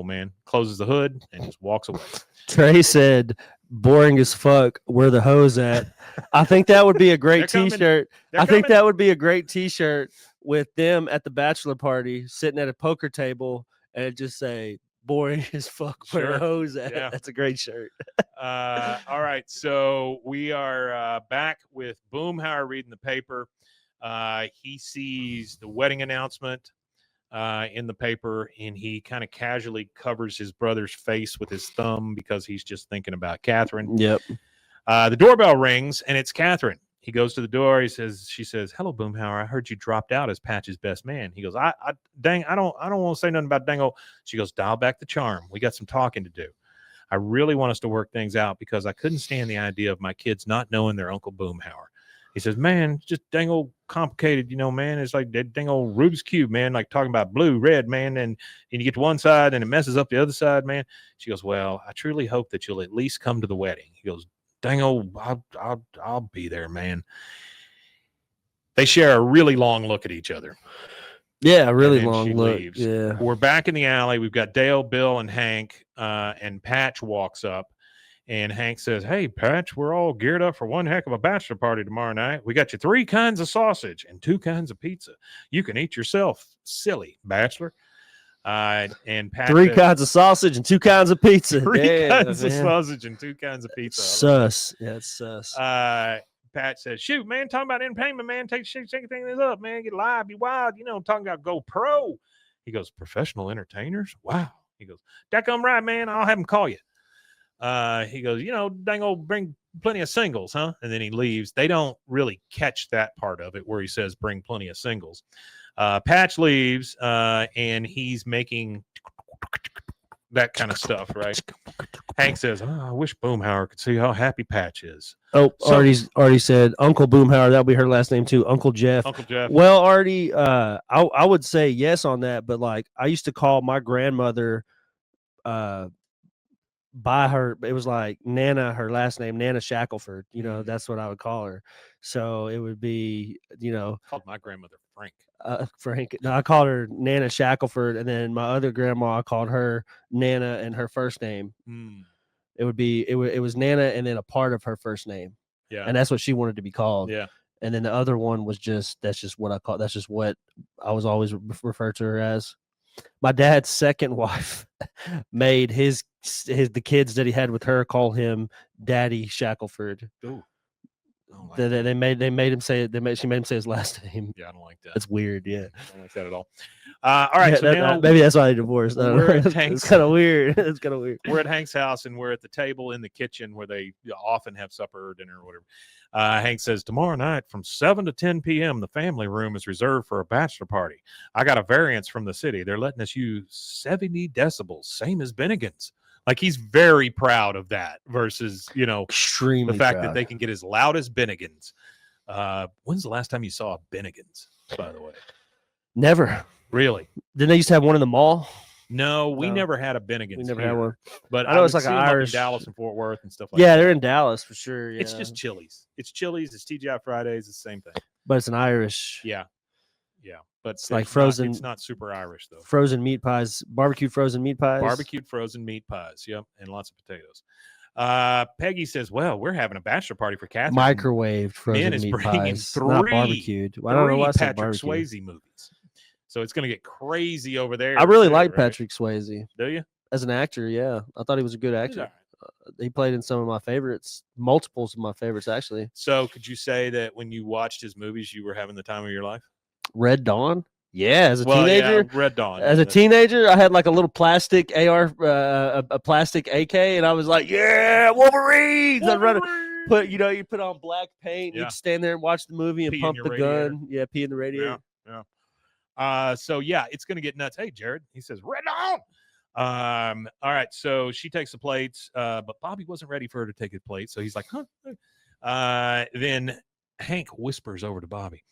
man." Closes the hood and just walks away. Trey said, "Boring as fuck. Where the hose at?" I think that would be a great They're coming. T-shirt. They're I think coming. that would be a great T-shirt with them at the bachelor party, sitting at a poker table, and it just say, "Boring as fuck. Where Sure. the hose at?" Yeah. That's a great shirt. All right, so we are back with Boomhauer reading the paper. He sees the wedding announcement in the paper, and he kind of casually covers his brother's face with his thumb because he's just thinking about Catherine. Yep. The doorbell rings, and it's Catherine. He goes to the door. She says, "Hello, Boomhauer. I heard you dropped out as Patch's best man." He goes, I don't want to say nothing about Dango." She goes, "Dial back the charm. We got some talking to do. I really want us to work things out because I couldn't stand the idea of my kids not knowing their Uncle Boomhauer." He says, "Man, just dang old complicated, man. It's like that dang old Rubik's Cube, man, like talking about blue, red, man, and you get to one side and it messes up the other side, man." She goes, "Well, I truly hope that you'll at least come to the wedding." He goes, "Dang old, I'll be there, man." They share a really long look at each other. Yeah, a really And then long she look. leaves. Yeah. We're back in the alley. We've got Dale, Bill, and Hank, and Patch walks up, and Hank says, "Hey, Patch, we're all geared up for one heck of a bachelor party tomorrow night. We got you 3 kinds of sausage and 2 kinds of pizza. You can eat yourself, silly bachelor." And Patch 3 says, kinds of sausage and 2 kinds of pizza. 3 Damn, kinds of man. sausage and 2 kinds of pizza. Sus. Yeah, it's sus. Patch says, "Shoot, man, talking about entertainment, man. Shake things up, man. Get live, be wild. Talking about go pro." He goes, "Professional entertainers? Wow." He goes, "Dadgum right, man. I'll have him call you." He goes, "Dang old bring plenty of singles, huh?" And then he leaves. They don't really catch that part of it where he says bring plenty of singles. Patch leaves, and he's making that kind of stuff, right? Hank says, "Oh, I wish Boomhauer could see how happy Patch is." Oh, So- Artie's already said Uncle Boomhauer. That'll be her last name too, Uncle Jeff. Uncle Jeff. Well, Artie, I would say yes on that, but like I used to call my grandmother by her, it was like Nana, her last name, Nana Shackelford. That's what I would call her. So it would be, Called my grandmother Frank. Frank. No, I called her Nana Shackelford, and then my other grandma, I called her Nana and her first name. It would be it was Nana and then a part of her first name. Yeah. And that's what she wanted to be called. Yeah. And then the other one was that's just what I was always referred to her as. My dad's second wife made the kids that he had with her call him Daddy Shackelford. Ooh. They made him say it. She made him say his last name. Yeah, I don't like that. That's weird. Yeah. I don't like that at all. All right. Yeah, So now maybe that's why they divorced. I don't we're know. at It's Hank's- kind of weird. It's kind of weird. we're at Hank's house, and we're at the table in the kitchen where they often have supper or dinner or whatever. Hank says, "Tomorrow night from 7 to 10 p.m., the family room is reserved for a bachelor party. I got a variance from the city. They're letting us use 70 decibels, same as Bennigan's." Like he's very proud of that versus, Extremely the fact proud. that they can get as loud as Bennigan's. When's the last time you saw a Bennigan's, by the way? Never. Really? Didn't they used to have one in the mall? No, we No. never had a Bennigan's. We never here. had one. But I know would it's like see an 'em up in Irish- Dallas and Fort Worth and stuff like Yeah, that. they're in Dallas for sure. Yeah. It's just Chili's. It's Chili's. It's TGI Fridays. It's the same thing. but it's an Irish Yeah. But It's like not- frozen- it's not super Irish though. frozen meat pies, barbecued frozen meat pies. Barbecued frozen meat pies. Yep, and lots of potatoes. Peggy says, "Well, we're having a bachelor party for Catherine. Microwaved frozen is meat bringing pies, not three- barbecued. Well, I don't know why I said Patrick barbecue. Swayze movies. So it's going to get crazy over there. I really too, like right? Patrick Swayze Do you? as an actor. Yeah, I thought he was a good He's actor. all right. He played in some of my favorites, multiples of my favorites actually. So could you say that when you watched his movies, you were having the time of your life? Red Dawn. Yeah, as a Well, teenager. yeah, Red Dawn. As a That's- teenager, I had like a little plastic AR, a plastic AK, and I was like, "Yeah, Wolverines!" I'd run, put you put on black paint, Yeah. you'd stand there and watch the movie and Pee in pump your the radiator. gun. Yeah, pee in the radiator. Yeah. So yeah, it's gonna get nuts. Hey, Jared, he says, "Red on." All right, so she takes the plates, but Bobby wasn't ready for her to take his plate, so he's like, "Huh." Then Hank whispers over to Bobby,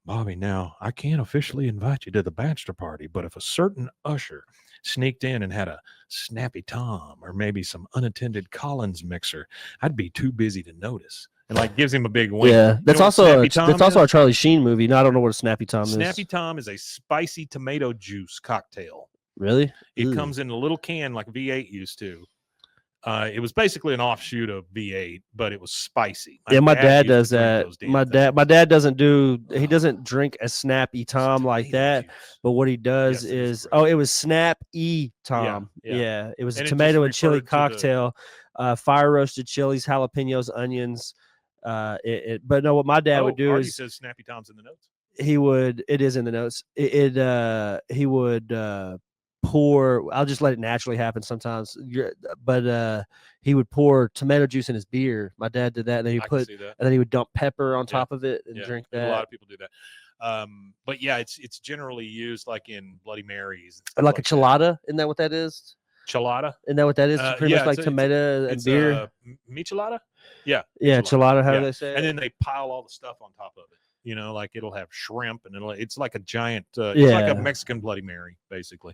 "Bobby, now I can't officially invite you to the bachelor party, but if a certain usher sneaked in and had a snappy Tom or maybe some unattended Collins mixer, I'd be too busy to notice. and like gives him a big wink. Yeah, You know what Snappy Tom that's also is? a Charlie Sheen movie. No, I don't know what a Snappy Tom is. Snappy Tom is a spicy tomato juice cocktail. Really? It Ooh. comes in a little can like V8 used to. It was basically an offshoot of V8, but it was spicy. Yeah, my dad used does to drink that. those damn things. My dad doesn't do. He doesn't drink a Snappy Tom like tomato that. juice. But what he does Yes, it was is, great. it was Snap-E Tom. Yeah, Yeah, it was And a it tomato just and chili referred to the- cocktail, fire roasted chilies, jalapenos, onions. But no, what my dad would do Artie is says Snappy Tom's in the notes. he would. It is in the notes. He would pour. I'll just let it naturally happen sometimes. But he would pour tomato juice in his beer. My dad did that, and then he I can put, see that. and then he would dump pepper on top of it and drink and that. a lot of people do that. But yeah, it's generally used like in Bloody Marys. And stuff Like a that. chilada, isn't that what that is? Chilada. Isn't that what that is? Pretty much like it's tomato and it's beer. michelada. Yeah, Yeah, chilada. How Yeah. do they say it? And then they pile all the stuff on top of it. You know, like it'll have shrimp, and it's like a giant. It's like a Yeah. Mexican Bloody Mary, basically.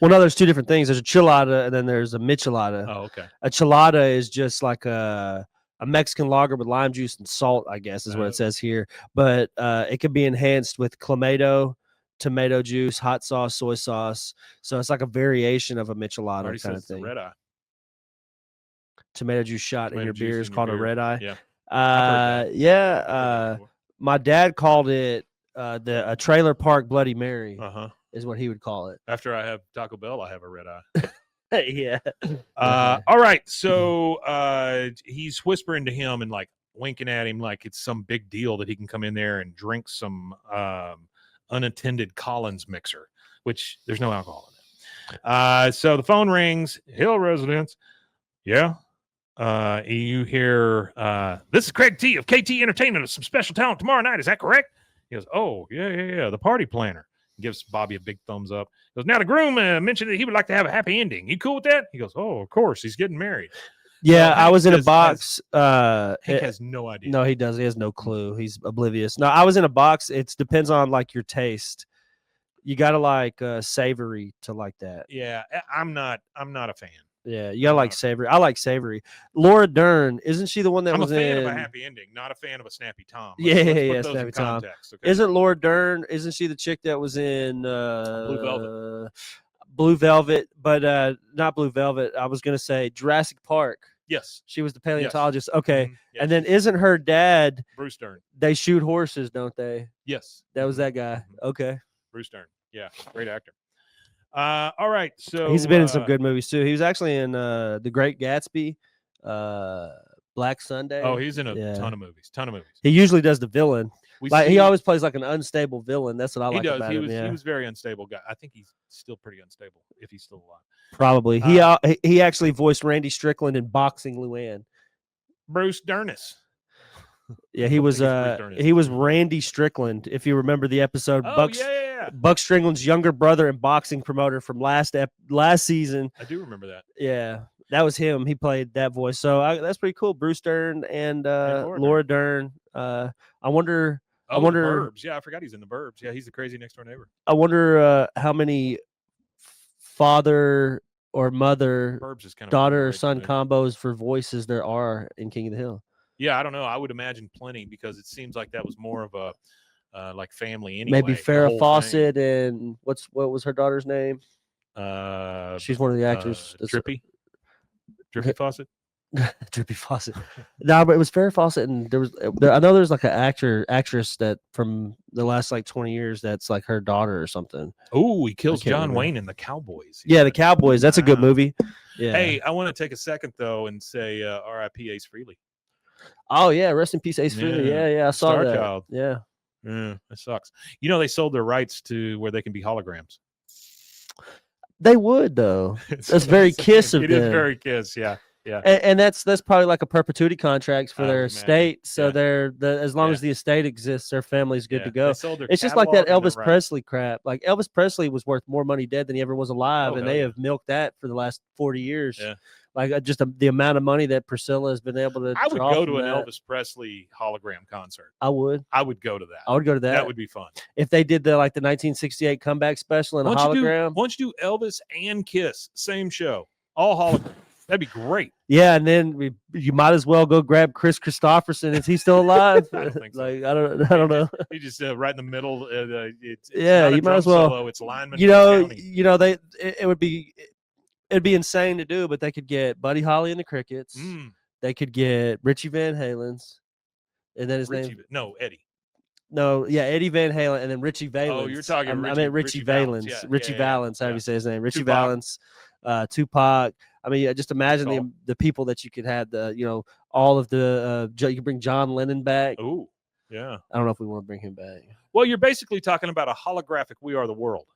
Well, no, there's two different things. There's a chilada, and then there's a michelada. Oh, okay. A chilada is just like a Mexican lager with lime juice and salt, I guess, is what Oh. it says here. But it can be enhanced with clamato, tomato juice, hot sauce, soy sauce. So it's like a variation of a michelada Artie kind says of it's a thing. red eye. Tomato juice shot in Tomato your juice beer in is your called a beer. red eye. Yeah. I've heard that. I've heard that before. My dad called it a trailer park Bloody Mary Uh-huh. is what he would call it. After I have Taco Bell, I have a red eye. Yeah. All right. So he's whispering to him and like winking at him like it's some big deal that he can come in there and drink some unattended Collins mixer, which there's no alcohol in it. So the phone rings. Hill residence. Yeah. You hear this is Craig T of KT Entertainment with some special talent tomorrow night. Is that correct? He goes, oh, yeah. The party planner. Gives Bobby a big thumbs up. He goes, now the groom mentioned that he would like to have a happy ending. You cool with that? He goes, oh, of course. He's getting married. Yeah, Hank I was in a has- box. Hank has no idea. No, he does. He has no clue. He's oblivious. No, I was in a box. It depends on like your taste. You gotta like savory to like that. Yeah, I'm not a fan. Yeah, you gotta like savory. I like savory. Laura Dern, isn't she the one that I'm was a fan in? of a happy ending, not a fan of a snappy Tom. Yeah, Let's yeah, put those in Snappy Tom. context, okay? Isn't Laura Dern? Isn't she the chick that was in Blue Velvet? Blue Velvet, but not Blue Velvet. I was gonna say Jurassic Park. Yes. She was the paleontologist. Okay, Mhm. Yes. and then isn't her dad? Bruce Dern. They shoot horses, don't they? Yes. That was Mhm. that guy. Mhm. Okay. Bruce Dern. Yeah, great actor. All right, so He's been in some good movies too. He was actually in The Great Gatsby, Black Sunday. Oh, he's in a Yeah. ton of movies. He usually does the villain. We Like he see- always plays like an unstable villain. That's what I he like does. about He him. was Yeah, he was very unstable guy. I think he's still pretty unstable if he's still alive. probably. He actually voiced Randy Strickland in Boxing Luann. Bruce Dernis. Yeah, he don't was think it's Bruce Dern, he was Randy Strickland. If you remember the episode, Oh yeah. Buck Strickland's younger brother and boxing promoter from last season. I do remember that. Yeah, that was him. He played that voice. So that's pretty cool. Bruce Dern and Laura Dern. I wonder. Oh, I wonder. The Burbs. Yeah, I forgot he's in the Burbs. Yeah, he's the crazy next door neighbor. I wonder how many father or mother, Burbs is kind of daughter or underrated, son man. combos for voices there are in King of the Hill. Yeah, I don't know. I would imagine plenty because it seems like that was more of a like family anyway. Maybe the Farrah whole Fawcett and what was her daughter's name? thing. She's one of the actors. Drippy Fawcett. Drippy Fawcett. No, but it was Farrah Fawcett, and I know there's like an actress that from the last like 20 years that's like her daughter or something. Oh, he kills can't John remember. Wayne in The Cowboys. Yeah, the Cowboys. That's a good Wow. movie. Yeah. Hey, I want to take a second though and say R.I.P. Ace Frehley. Oh yeah, rest in peace, Ace Frehley. Yeah, Yeah, I saw Star that. Child. Yeah. Yeah, that sucks. You know they sold their rights to where they can be holograms. They would though. It's That's very amazing. Kiss of It is them. very Kiss. Yeah. And that's probably like a perpetuity contract for I their would imagine. estate. So Yeah. as long Yeah. as the estate exists, their family's good Yeah, to they go. sold their It's just like that catalog and Elvis their rights. Presley crap. Like Elvis Presley was worth more money dead than he ever was alive, Oh, and hell they yeah. have milked that for the last 40 years. Yeah. Like the amount of money that Priscilla has been able to. I would draw go from to an that. Elvis Presley hologram concert. I would. I would go to that. I would go to that. That would be fun. If they did the 1968 comeback special in a Why hologram. don't you do Elvis and Kiss, same show, all hologram? That'd be great. Yeah, and then you might as well go grab Chris Christopherson. Is he still alive? I don't think so. Like I don't know. He just right in the middle. It's Yeah, not a you might drum as well. solo. It's lineman. You know, counting. it would be insane to do, but they could get Buddy Holly and the Crickets. They could get Richie Van Halen's, and then his name. No, Eddie. No, yeah, Eddie Van Halen, and then Richie Valens. Oh, you're talking. I meant Richie Valens. Yeah, Richie Valens. How do you say his name? Richie Tupac. Valens. Tupac. I mean, just imagine the people that you could have. All of the. You could bring John Lennon back. Oh, yeah. I don't know if we want to bring him back. Well, you're basically talking about a holographic "We Are the World."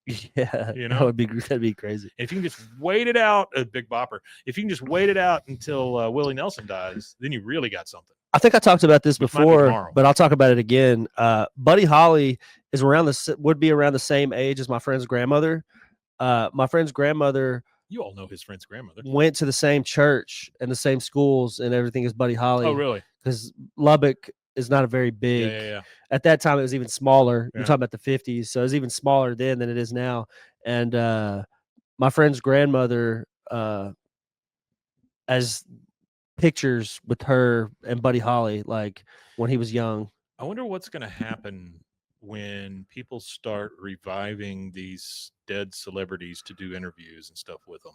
Yeah, that'd be crazy. If you can just wait it out, a Big Bopper. If you can just wait it out until Willie Nelson dies, then you really got something. I think I talked about this before, but I'll talk about it again. Buddy Holly is would be around the same age as my friend's grandmother. My friend's grandmother. You all know his friend's grandmother. Went to the same church and the same schools and everything as Buddy Holly. Oh, really? Because Lubbock is not a very big. Yeah. At that time, it was even smaller. Yeah. You're talking about the 50s, so it was even smaller then than it is now. And my friend's grandmother, as pictures with her and Buddy Holly, like when he was young. I wonder what's going to happen when people start reviving these dead celebrities to do interviews and stuff with them.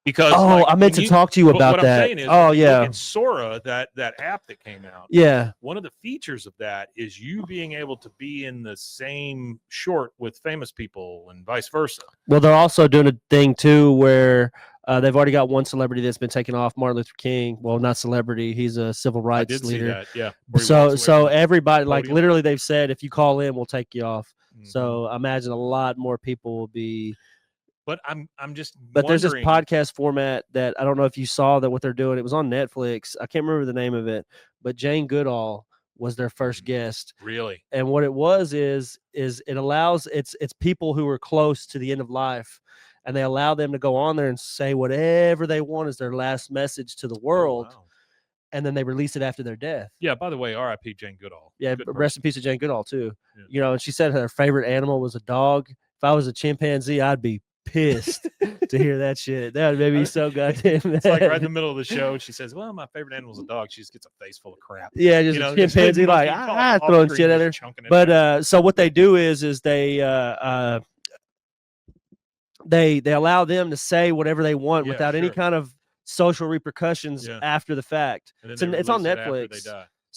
Because I meant to talk to you about that. I'm saying is, look at Sora, that app that came out. Yeah. One of the features of that is you being able to be in the same short with famous people and vice versa. Well, they're also doing a thing too where they've already got one celebrity that's been taken off, Martin Luther King. Well, not celebrity, he's a civil rights leader. See that. Yeah. So everybody, like literally, they've said if you call in, we'll take you off. Mm-hmm. So I imagine a lot more people will be. But I'm just. But there's this podcast format that I don't know if you saw that what they're doing. It was on Netflix. I can't remember the name of it, but Jane Goodall was their first guest. Really? And what it was is it allows it's people who are close to the end of life, and they allow them to go on there and say whatever they want as their last message to the world. Oh, wow. And then they release it after their death. Yeah. By the way, R.I.p. Jane Goodall. Yeah. Rest in peace to Jane Goodall too. Yeah. And she said her favorite animal was a dog. If I was a chimpanzee, I'd be pissed to hear that shit. That would make me so goddamn mad. It's like right in the middle of the show, she says, "Well, my favorite animal is a dog." She just gets a face full of crap. Yeah, just a chimpanzee like throwing shit at her. But so what they do is they allow them to say whatever they want without any kind of social repercussions after the fact. It's on Netflix.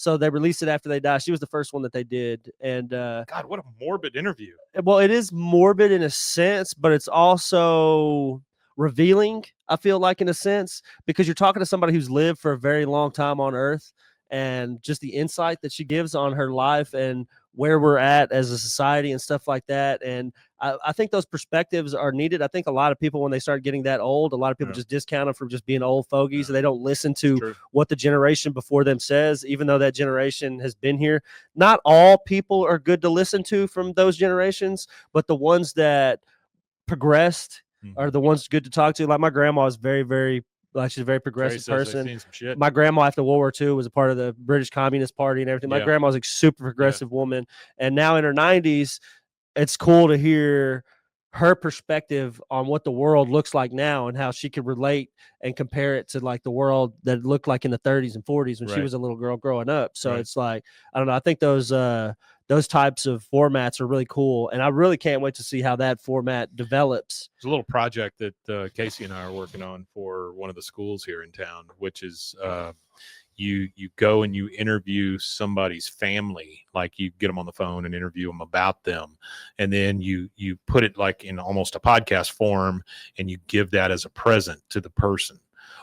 So they released it after they die. She was the first one that they did. And God, what a morbid interview. Well, it is morbid in a sense, but it's also revealing, I feel like, in a sense, because you're talking to somebody who's lived for a very long time on Earth, and just the insight that she gives on her life and where we're at as a society and stuff like that. And I think those perspectives are needed. I think a lot of people, when they start getting that old, a lot of people just discount them from just being old fogies. And they don't listen to what the generation before them says, even though that generation has been here. Not all people are good to listen to from those generations, but the ones that progressed are the ones good to talk to. Like my grandma is very, very, like she's a very progressive person. My grandma after World War II was a part of the British Communist Party and everything. My grandma was a super progressive woman. And now in her 90s, it's cool to hear her perspective on what the world looks like now and how she could relate and compare it to like the world that looked like in the 30s and 40s when she was a little girl growing up. So it's like, I don't know. I think those types of formats are really cool. And I really can't wait to see how that format develops. There's a little project that Casey and I are working on for one of the schools here in town, which is you go and you interview somebody's family, like you get them on the phone and interview them about them. And then you put it like in almost a podcast form and you give that as a present to the person.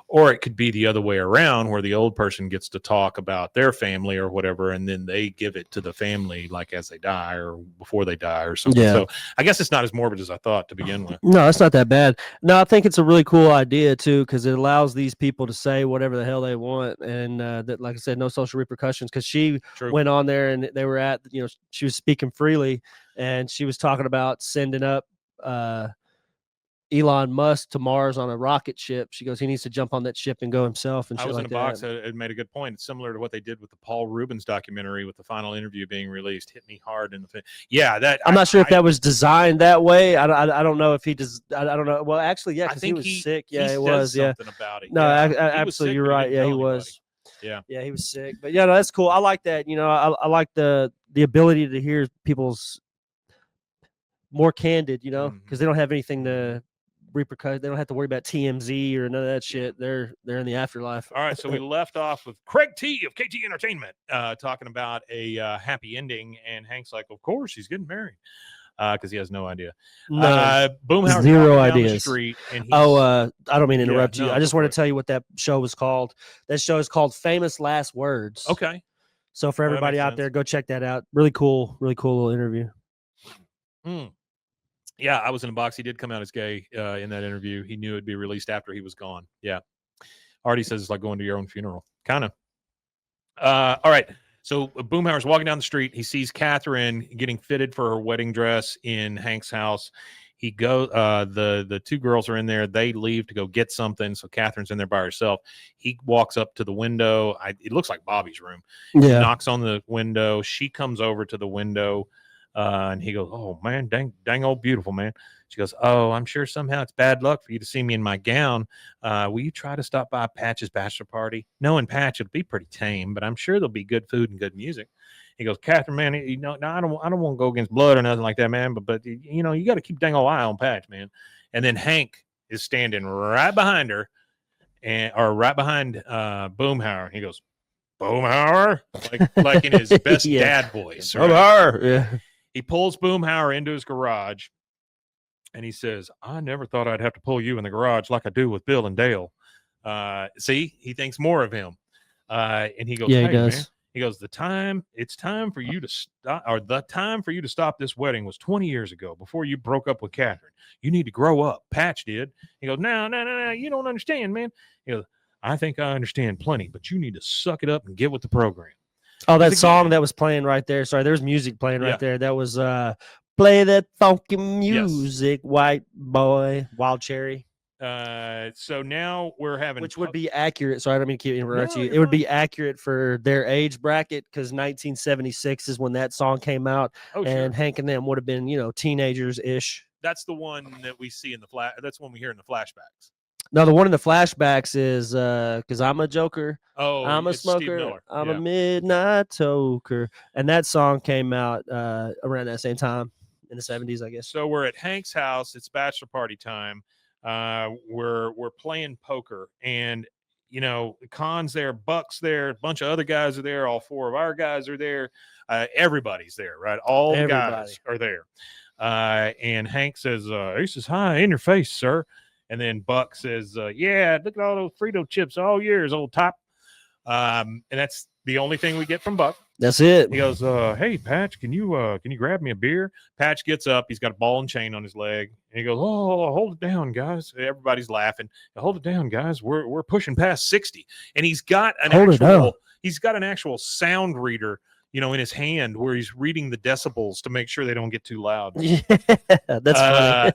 Or it could be the other way around where the old person gets to talk about their family or whatever, and then they give it to the family like as they die or before they die or something. So I guess it's not as morbid as I thought to begin with. No, it's not that bad. No, I think it's a really cool idea too, because it allows these people to say whatever the hell they want. And that, like I said, no social repercussions, because she went on there and they were at, she was speaking freely and she was talking about sending up, Elon Musk to Mars on a rocket ship. She goes, he needs to jump on that ship and go himself and I shit was like in a box. that. It made a good point. It's similar to what they did with the Paul Rubens documentary with the final interview being released. Hit me hard in the face. Yeah, that I'm not sure if that was designed that way. I don't know if he does. I don't know. Well, actually, yeah, I because he think was sick. Yeah, he it was. says Yeah. something about it. No, Yeah. He was absolutely, sick, you're but right. didn't Yeah, tell he anybody. was. Yeah. Yeah, he was sick. But yeah, no, that's cool. I like that. You know, I like the ability to hear people's more candid. You know, because they don't have anything to repercut. They don't have to worry about TMZ or none of that shit. They're in the afterlife. All right, so we left off with Craig T of KT Entertainment talking about a happy ending, and Hank's like, of course, he's getting married because he has no idea. No, Boomhauer's zero walking down the ideas. street, and he's, I don't mean to interrupt you. no, I just go want for to tell you what that show was called. That show is called Famous Last Words. okay. So for Well, that everybody makes out sense. there, go check that out. Really cool little interview. Yeah, I was in a box. He did come out as gay in that interview. He knew it'd be released after he was gone. Yeah. Artie says it's like going to your own funeral. Kind of. All right. So Boomhauer's walking down the street. He sees Catherine getting fitted for her wedding dress in Hank's house. He goes. The two girls are in there. They leave to go get something. So Catherine's in there by herself. He walks up to the window. It looks like Bobby's room. He knocks on the window. She comes over to the window, and he goes, "Oh man, dang old beautiful man." She goes, "Oh, I'm sure somehow it's bad luck for you to see me in my gown. Will you try to stop by Patch's bachelor party? Knowing Patch, it'll be pretty tame, but I'm sure there'll be good food and good music." He goes, "Catherine, man, you know, I don't want to go against blood or nothing like that, man, but you know, you got to keep dang old eye on Patch, man." And then Hank is standing right behind her, or right behind Boomhauer. He goes, "Boomhauer," like in his best dad voice. Right? Boomhauer. Yeah. He pulls Boomhauer into his garage. And he says, "I never thought I'd have to pull you in the garage like I do with Bill and Dale." See, he thinks more of him. And he goes, Yeah, "Hey, he does. man." He goes, it's time for you to stop, or the time for you to stop this wedding was 20 years ago before you broke up with Catherine. You need to grow up. Patch did." He goes, No, you don't understand, man." He goes, "I think I understand plenty, but you need to suck it up and get with the program." Oh, that song that was playing right there. Sorry, there's music playing right there. That was "Play That Funky Music," White Boy, Wild Cherry. So now we're having, which would be accurate. Sorry, I don't mean to keep interrupting you. you're It would fine. be accurate for their age bracket because 1976 is when that song came out, and Hank and them would have been, teenagers ish. That's the one that we see in the flash. That's one we hear in the flashbacks. No, the one in the flashbacks is "Cause I'm a Joker, I'm a it's Steve smoker, Miller. I'm a midnight toker," and that song came out around that same time in the 70s, I guess. So we're at Hank's house. It's bachelor party time. We're playing poker, and Khan's there, Buck's there, a bunch of other guys are there. All four of our guys are there. Everybody's there, right? All the guys are there. And Hank says, "He says, hi, in your face, sir." And then Buck says, "Yeah, look at all those Frito chips, all yours, old top." And that's the only thing we get from Buck. That's it. He goes, "Hey, Patch, can you grab me a beer?" Patch gets up. He's got a ball and chain on his leg. And he goes, "Oh, hold it down, guys." Everybody's laughing. "Hold it down, guys. We're pushing past 60." And he's got an actual sound reader, in his hand where he's reading the decibels to make sure they don't get too loud. Yeah, that's funny.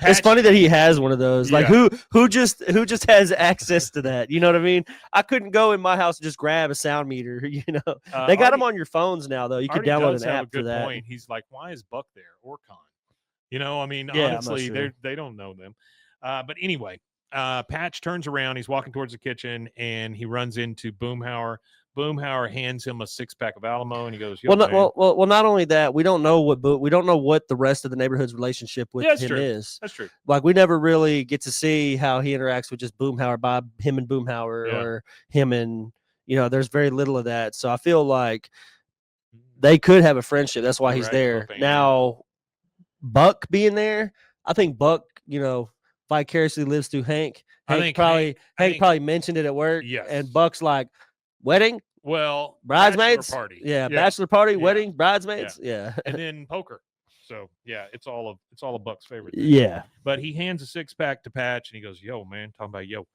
It's funny that he has one of those. Like who just has access to that? You know what I mean? I couldn't go in my house and just grab a sound meter. They got them on your phones now, though. You could download an app for that. Point. He's like, "Why is Buck there or Khan?" Honestly, they don't know them. But anyway, Patch turns around. He's walking towards the kitchen, and he runs into Boomhauer. Boomhauer hands him a 6-pack of Alamo, and he goes, well, not only that, we don't know what the rest of the neighborhood's relationship with him is. That's true. Like, we never really get to see how he interacts with just Boomhauer, by him and Boomhauer, or him and there's very little of that. So I feel like they could have a friendship. That's why he's there. Now, Buck being there, I think Buck, vicariously lives through Hank. Hank probably mentioned it at work. Yes. And Buck's like, wedding? Well, bridesmaids? Party. Yeah, bachelor party, wedding, bridesmaids. Yeah. And then poker. So it's all of Buck's favorite thing. Yeah. But he hands a 6-pack to Patch, and he goes, "Yo, man," talking about yo.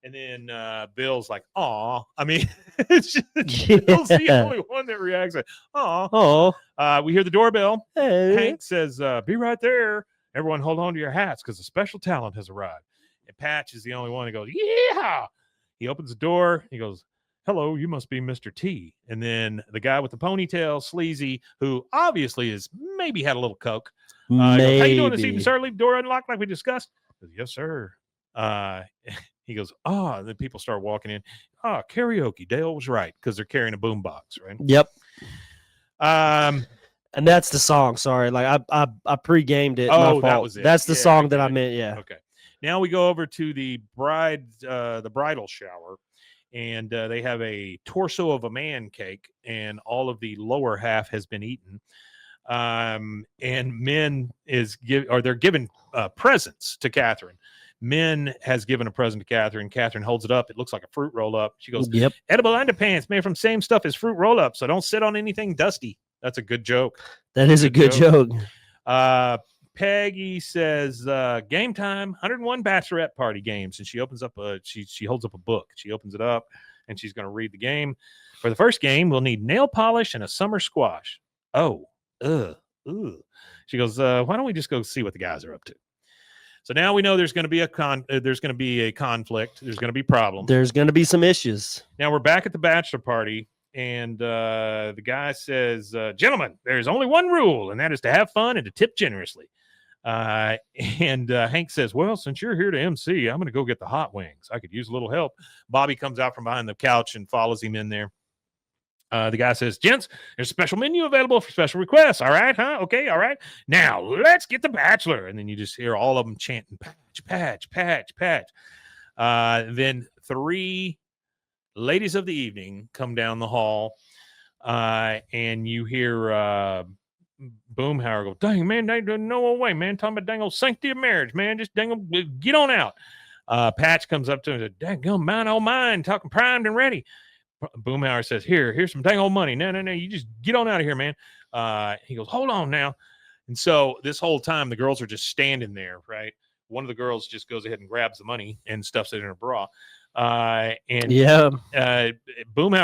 And then Bill's like, "Aw." I mean, it's just, Bill's the only one that reacts like, "Aw." Oh. We hear the doorbell. Hey. Hank says, "Be right there." Everyone hold on to your hats because a special talent has arrived. And Patch is the only one who goes, yeah. He opens the door. He goes, hello, you must be Mr. T. And then the guy with the ponytail, Sleazy, who obviously is maybe had a little coke. Goes, how you doing this evening, sir? Leave the door unlocked like we discussed. Goes, yes, sir. He goes, and then people start walking in. Karaoke. Dale was right because they're carrying a boombox, right? Yep. And that's the song. Sorry, like I pre-gamed it. Oh, my that fault. was it. That's the song that I meant. Yeah. Okay. Now we go over to the bridal shower, and they have a torso of a man cake, and all of the lower half has been eaten. And Men they're giving presents to Catherine. Men has given a present to Catherine. Catherine holds it up. It looks like a fruit roll up. She goes, "Yep, edible underpants made from same stuff as fruit roll up, so don't sit on anything dusty." That's a good joke. That is a good joke. Peggy says, game time, 101 bachelorette party games. And she opens up she holds up a book. She opens it up and she's going to read the game. For the first game, we'll need nail polish and a summer squash. She goes, why don't we just go see what the guys are up to? So now we know there's going to be a conflict. There's going to be problems. There's going to be some issues. Now we're back at the bachelor party. And the guy says, gentlemen, there's only one rule, and that is to have fun and to tip generously. And Hank says, well, since you're here to MC, I'm going to go get the hot wings. I could use a little help. Bobby comes out from behind the couch and follows him in there. The guy says, gents, there's a special menu available for special requests. All right, huh? Okay, all right. Now, let's get the bachelor. And then you just hear all of them chanting, patch, patch, patch. Then 3 ladies of the evening come down the hall, and you hear Boomhauer go, dang, man, they don't no way, man. Talking about dang old sanctity of marriage, man. Just dang old, get on out. Patch comes up to him and says, dang old mine, oh mine, talking primed and ready. Boomhauer says, here's some dang old money. No, you just get on out of here, man. He goes, hold on now. And so this whole time, the girls are just standing there, right? One of the girls just goes ahead and grabs the money and stuffs it in her bra. Boomhauer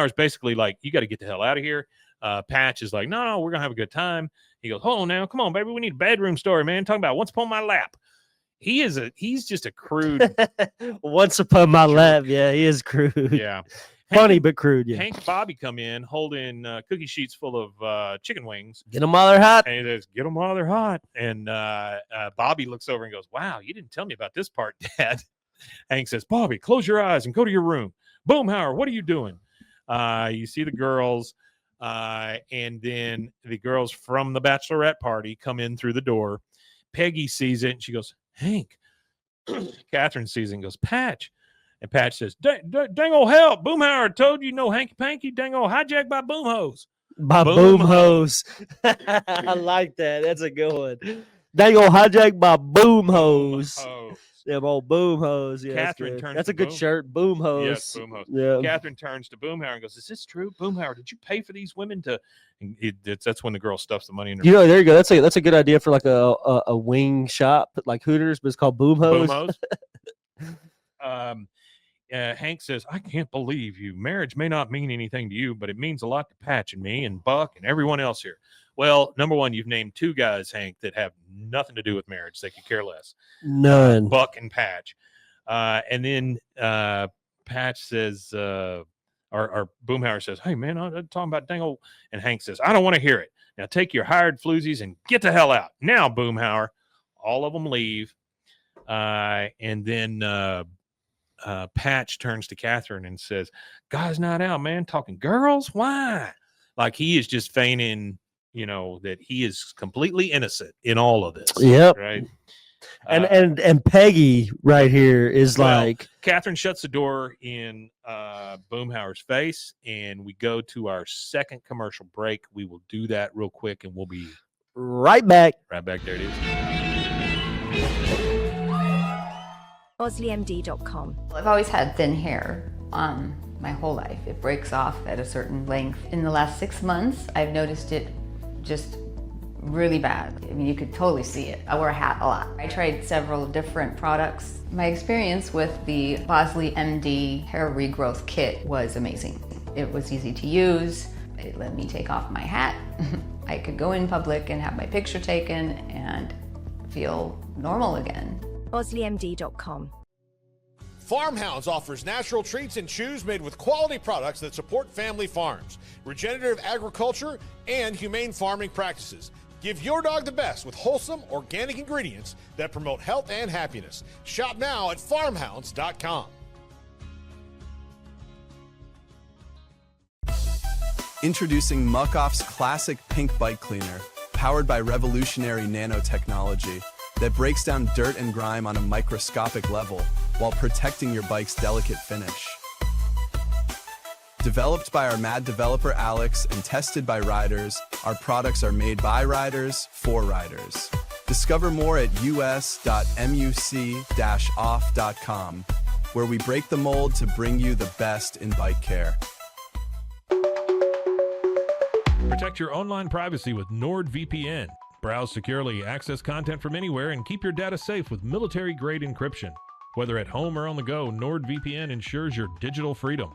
is basically like, you got to get the hell out of here. Patch is like, no, we're gonna have a good time. He goes, hold on now, come on, baby, we need a bedroom story, man. Talking about once upon my lap. He's just a crude. Once upon my lap, yeah, he is crude. Yeah, funny but crude. Yeah. Hank and Bobby come in holding cookie sheets full of chicken wings. Get them while they're hot. And he says, get them while they're hot. And Bobby looks over and goes, wow, you didn't tell me about this part, Dad. Hank says, Bobby, close your eyes and go to your room. Boomhauer, what are you doing? You see the girls, and then the girls from the bachelorette party come in through the door. Peggy sees it, and she goes, Hank. Catherine sees it and goes, Patch. And Patch says, dang old help. Boomhauer told you no hanky-panky. Dang old hijacked by boom hose. By boom hose. I like that. That's a good one. Dang old hijacked by boom hose. Them old boom hose. Yeah, Catherine turns. That's a good shirt. Boom hose. Yes, boom hose. Yeah. Catherine turns to Boomhauer and goes, "Is this true, Boomhauer? Did you pay for these women to?" That's when the girl stuffs the money in her. You know, there you go. That's a good idea for like a wing shop like Hooters, but it's called Boom Hose. Boom hose. Hank says, "I can't believe you. Marriage may not mean anything to you, but it means a lot to Patch and me and Buck and everyone else here." Well, number one, you've named 2 guys, Hank, that have nothing to do with marriage. They could care less. None. Buck and Patch. And then Patch says, or Boomhauer says, hey, man, I'm talking about dang old. And Hank says, I don't want to hear it. Now take your hired floozies and get the hell out. Now, Boomhauer. All of them leave. And then Patch turns to Catherine and says, guys not out, man. Talking girls? Why? Like he is just feigning, that he is completely innocent in all of this. Yep. Right. And Peggy right here is like Catherine shuts the door in Boomhauer's face, and we go to our second commercial break. We will do that real quick, and we'll be right back. Right back. There it is. OsleyMD.com. I've always had thin hair my whole life. It breaks off at a certain length. In the last 6 months, I've noticed it just really bad. I mean, you could totally see it. I wear a hat a lot. I tried several different products. My experience with the Bosley MD hair regrowth kit was amazing. It was easy to use. It let me take off my hat. I could go in public and have my picture taken and feel normal again. BosleyMD.com. Farmhounds offers natural treats and chews made with quality products that support family farms, regenerative agriculture, and humane farming practices. Give your dog the best with wholesome, organic ingredients that promote health and happiness. Shop now at farmhounds.com. Introducing Muck Off's classic pink bike cleaner, powered by revolutionary nanotechnology that breaks down dirt and grime on a microscopic level while protecting your bike's delicate finish. Developed by our mad developer Alex and tested by riders, our products are made by riders for riders. Discover more at us.muc-off.com, where we break the mold to bring you the best in bike care. Protect your online privacy with NordVPN. Browse securely, access content from anywhere, and keep your data safe with military-grade encryption. Whether at home or on the go, NordVPN ensures your digital freedom.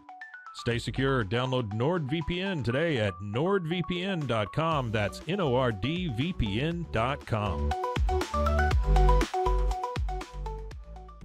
Stay secure. Download NordVPN today at nordvpn.com. That's NORDVPN.com.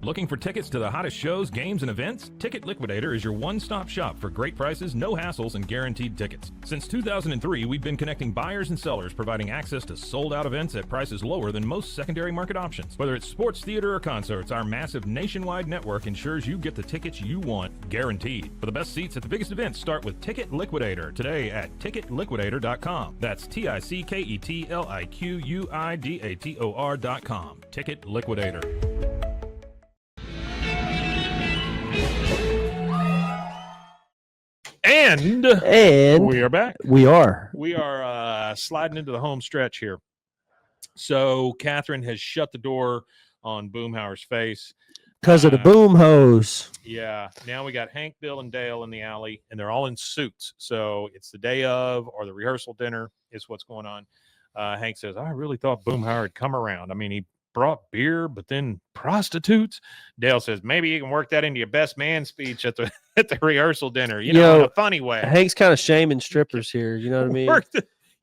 Looking for tickets to the hottest shows, games, and events? Ticket Liquidator is your one-stop shop for great prices, no hassles, and guaranteed tickets. Since 2003, we've been connecting buyers and sellers, providing access to sold-out events at prices lower than most secondary market options. Whether it's sports, theater, or concerts, our massive nationwide network ensures you get the tickets you want, guaranteed. For the best seats at the biggest events, start with Ticket Liquidator today at ticketliquidator.com. That's TICKETLIQUIDATOR.com. Ticket Liquidator. And we are back. We are. We are sliding into the home stretch here. So Catherine has shut the door on Boomhauer's face. Because of the boom hose. Yeah. Now we got Hank, Bill, and Dale in the alley, and they're all in suits. So it's the day of or the rehearsal dinner is what's going on. Hank says, I really thought Boomhauer had come around. I mean, he brought beer, but then prostitutes. Dale says, maybe you can work that into your best man speech at the rehearsal dinner, you know, in a funny way. Hank's kind of shaming strippers here. You know what I mean?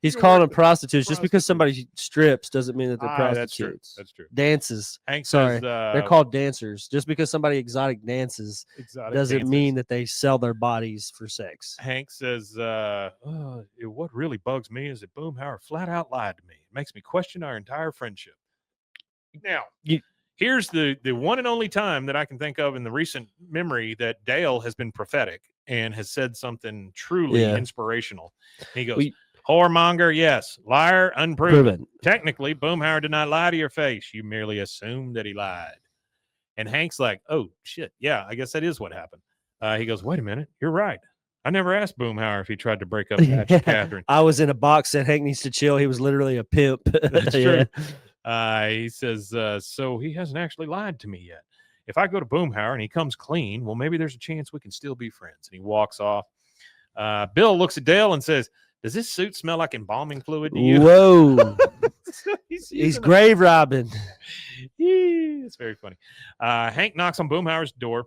He's calling them prostitutes. Just because somebody strips doesn't mean that they're prostitutes. That's true. Dances. Hank Sorry, says, they're called dancers. Just because somebody exotic dances doesn't mean that they sell their bodies for sex. Hank says, what really bugs me is that Boomhauer flat out lied to me. It makes me question our entire friendship. Now, here's the one and only time that I can think of in the recent memory that Dale has been prophetic and has said something truly inspirational. He goes, whoremonger, yes. Liar, unproven. Technically, Boomhauer did not lie to your face. You merely assumed that he lied. And Hank's like, oh, shit. Yeah, I guess that is what happened. He goes, wait a minute. You're right. I never asked Boomhauer if he tried to break up Patch and Catherine. I was in a box that Hank needs to chill. He was literally a pimp. That's true. He says, so he hasn't actually lied to me yet. If I go to Boomhauer and he comes clean, well, maybe there's a chance we can still be friends. And he walks off. Bill looks at Dale and says, does this suit smell like embalming fluid to you? Whoa. He's grave robbing. It's very funny. Hank knocks on Boomhauer's door.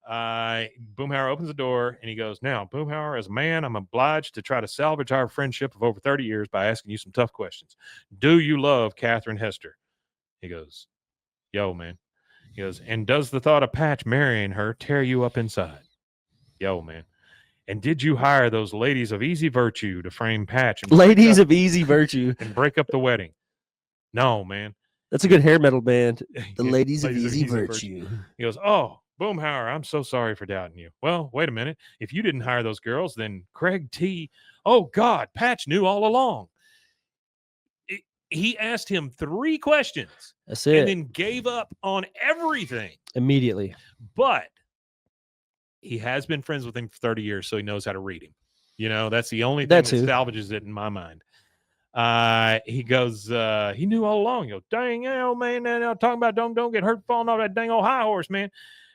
Boomhauer opens the door and he goes, now, Boomhauer, as a man, I'm obliged to try to salvage our friendship of over 30 years by asking you some tough questions. Do you love Catherine Hester? He goes, yo, man. He goes, and does the thought of Patch marrying her tear you up inside? Yo, man. And did you hire those ladies of easy virtue to frame Patch? Ladies of easy virtue. And break up the wedding? No, man. That's a good hair metal band. The ladies of easy virtue. He goes, oh, Boomhauer, I'm so sorry for doubting you. Well, wait a minute. If you didn't hire those girls, then Craig T. Oh, God, Patch knew all along. He asked him 3 questions. That's it. And then gave up on everything. Immediately. But he has been friends with him for 30 years, so he knows how to read him. You know, that's the only thing that salvages it in my mind. He goes, he knew all along. He goes, dang, man, talking about don't get hurt falling off that dang old high horse, man.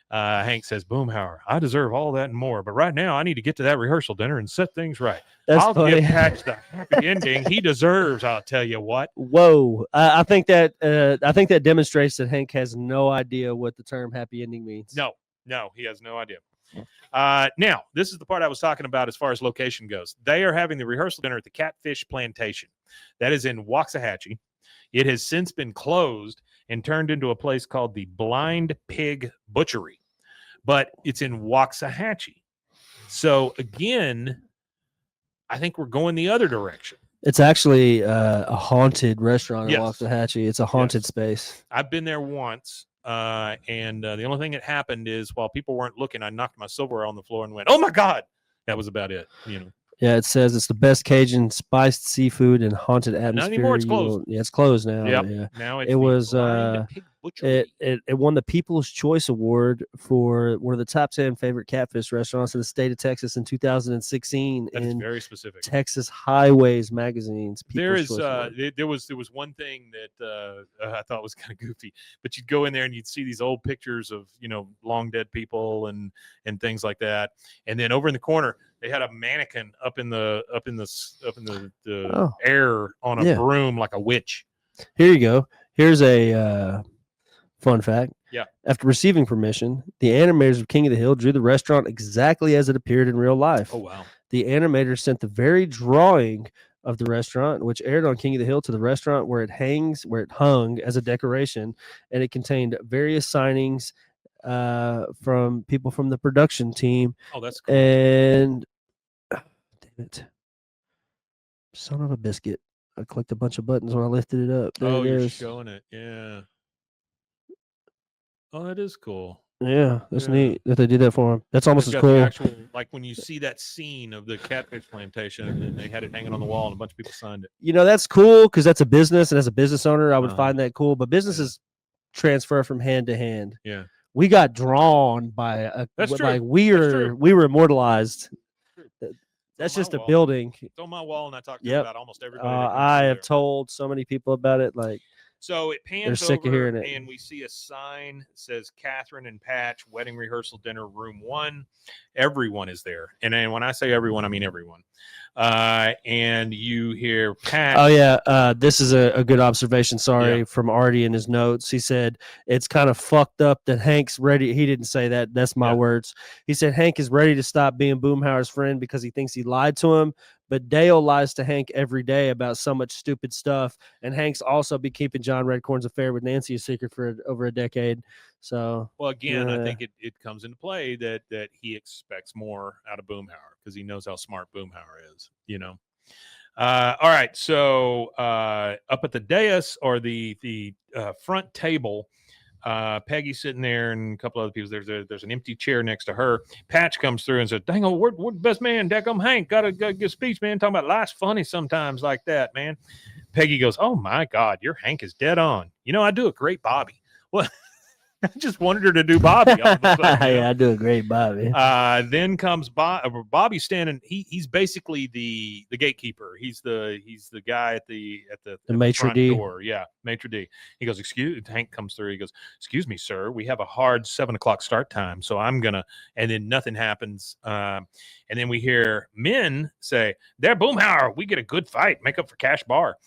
Hank says, Boomhauer, I deserve all that and more, but right now I need to get to that rehearsal dinner and set things right. I'll give Patch the happy ending he deserves, I'll tell you what. Whoa. I think that demonstrates that Hank has no idea what the term happy ending means. No, he has no idea. Now, this is the part I was talking about as far as location goes. They are having the rehearsal dinner at the Catfish Plantation. That is in Waxahachie. It has since been closed and turned into a place called the Blind Pig Butchery, but it's in Waxahachie. So again, I think we're going the other direction. It's actually a haunted restaurant in Yes. Waxahachie. It's a haunted space. I've been there once, and the only thing that happened is while people weren't looking, I knocked my silverware on the floor and went, "Oh my God!" That was about it. Yeah, it says it's the best Cajun spiced seafood and haunted atmosphere. anymore, it's closed. Yeah, it's closed now. Yep. Yeah. Now it's It was Blind Pig Butchery. it won the People's Choice Award for one of the top 10 favorite catfish restaurants in the state of Texas in 2016 That is in very specific. Texas Highways magazine's There People's is Choice Award. there was one thing that I thought was kind of goofy, but you'd go in there and you'd see these old pictures of long dead people and things like that, and then over in the corner they had a mannequin up in the Oh. air on a Yeah. broom like a witch. Here you go. Here's a fun fact. Yeah. After receiving permission, the animators of King of the Hill drew the restaurant exactly as it appeared in real life. Oh wow! The animators sent the very drawing of the restaurant, which aired on King of the Hill, to the restaurant where it hung as a decoration, and it contained various signings from people from the production team. Oh, that's cool. And damn it, son of a biscuit! I clicked a bunch of buttons when I lifted it up. There Oh, it you're is. showing it. Yeah. Oh, that is cool. Yeah, that's Yeah. neat that they did that for him. That's almost It's as got the cool. actual, like when you see that scene of the catfish plantation, and they had it hanging on the wall, and a bunch of people signed it. That's cool because that's a business, and as a business owner, I would Uh-huh. find that cool. But businesses transfer from hand to hand. Yeah. We got drawn by a. That's true. Like we That's were true. we were immortalized. That's That's on my just a wall. building. It's on my wall, and I talk to Yep. about almost everybody. that comes I through have there. told so many people about it. Like, So it pans sick of over, hearing it. and we see a sign that says Catherine and Patch wedding rehearsal dinner room 1. Everyone is there, and then when I say everyone, I mean everyone. And you hear Patch. oh yeah, this is a good observation. Sorry, Yeah. from Artie in his notes. He said it's kind of fucked up that Hank's ready. He didn't say that. That's my Yeah. words. He said Hank is ready to stop being Boomhauer's friend because he thinks he lied to him. But Dale lies to Hank every day about so much stupid stuff, and Hank's also been keeping John Redcorn's affair with Nancy a secret for over a decade. So, Well, again, I Yeah. think it comes into play that he expects more out of Boomhauer because he knows how smart Boomhauer is. All right, so up at the dais or the front table, Peggy's sitting there and a couple other people. There's an empty chair next to her. Patch comes through and says, "Dang, we're the best man. Deckham Hank got a good speech, man. Talking about life's funny sometimes like that, man." Peggy goes, "Oh my God, your Hank is dead on. I do a great Bobby." Well, I just wanted her to do Bobby. All of a sudden, yeah, I do a great Bobby. Then comes Bobby standing. He's basically the gatekeeper. He's the guy at the maitre front d'. door. Yeah, maitre d'. He goes, Hank comes through. He goes, "Excuse me, sir. We have a hard 7:00 start time, so I'm gonna." And then nothing happens. And then we hear men say, "There, Boomhauer. We get a good fight. Make up for Cash Bar."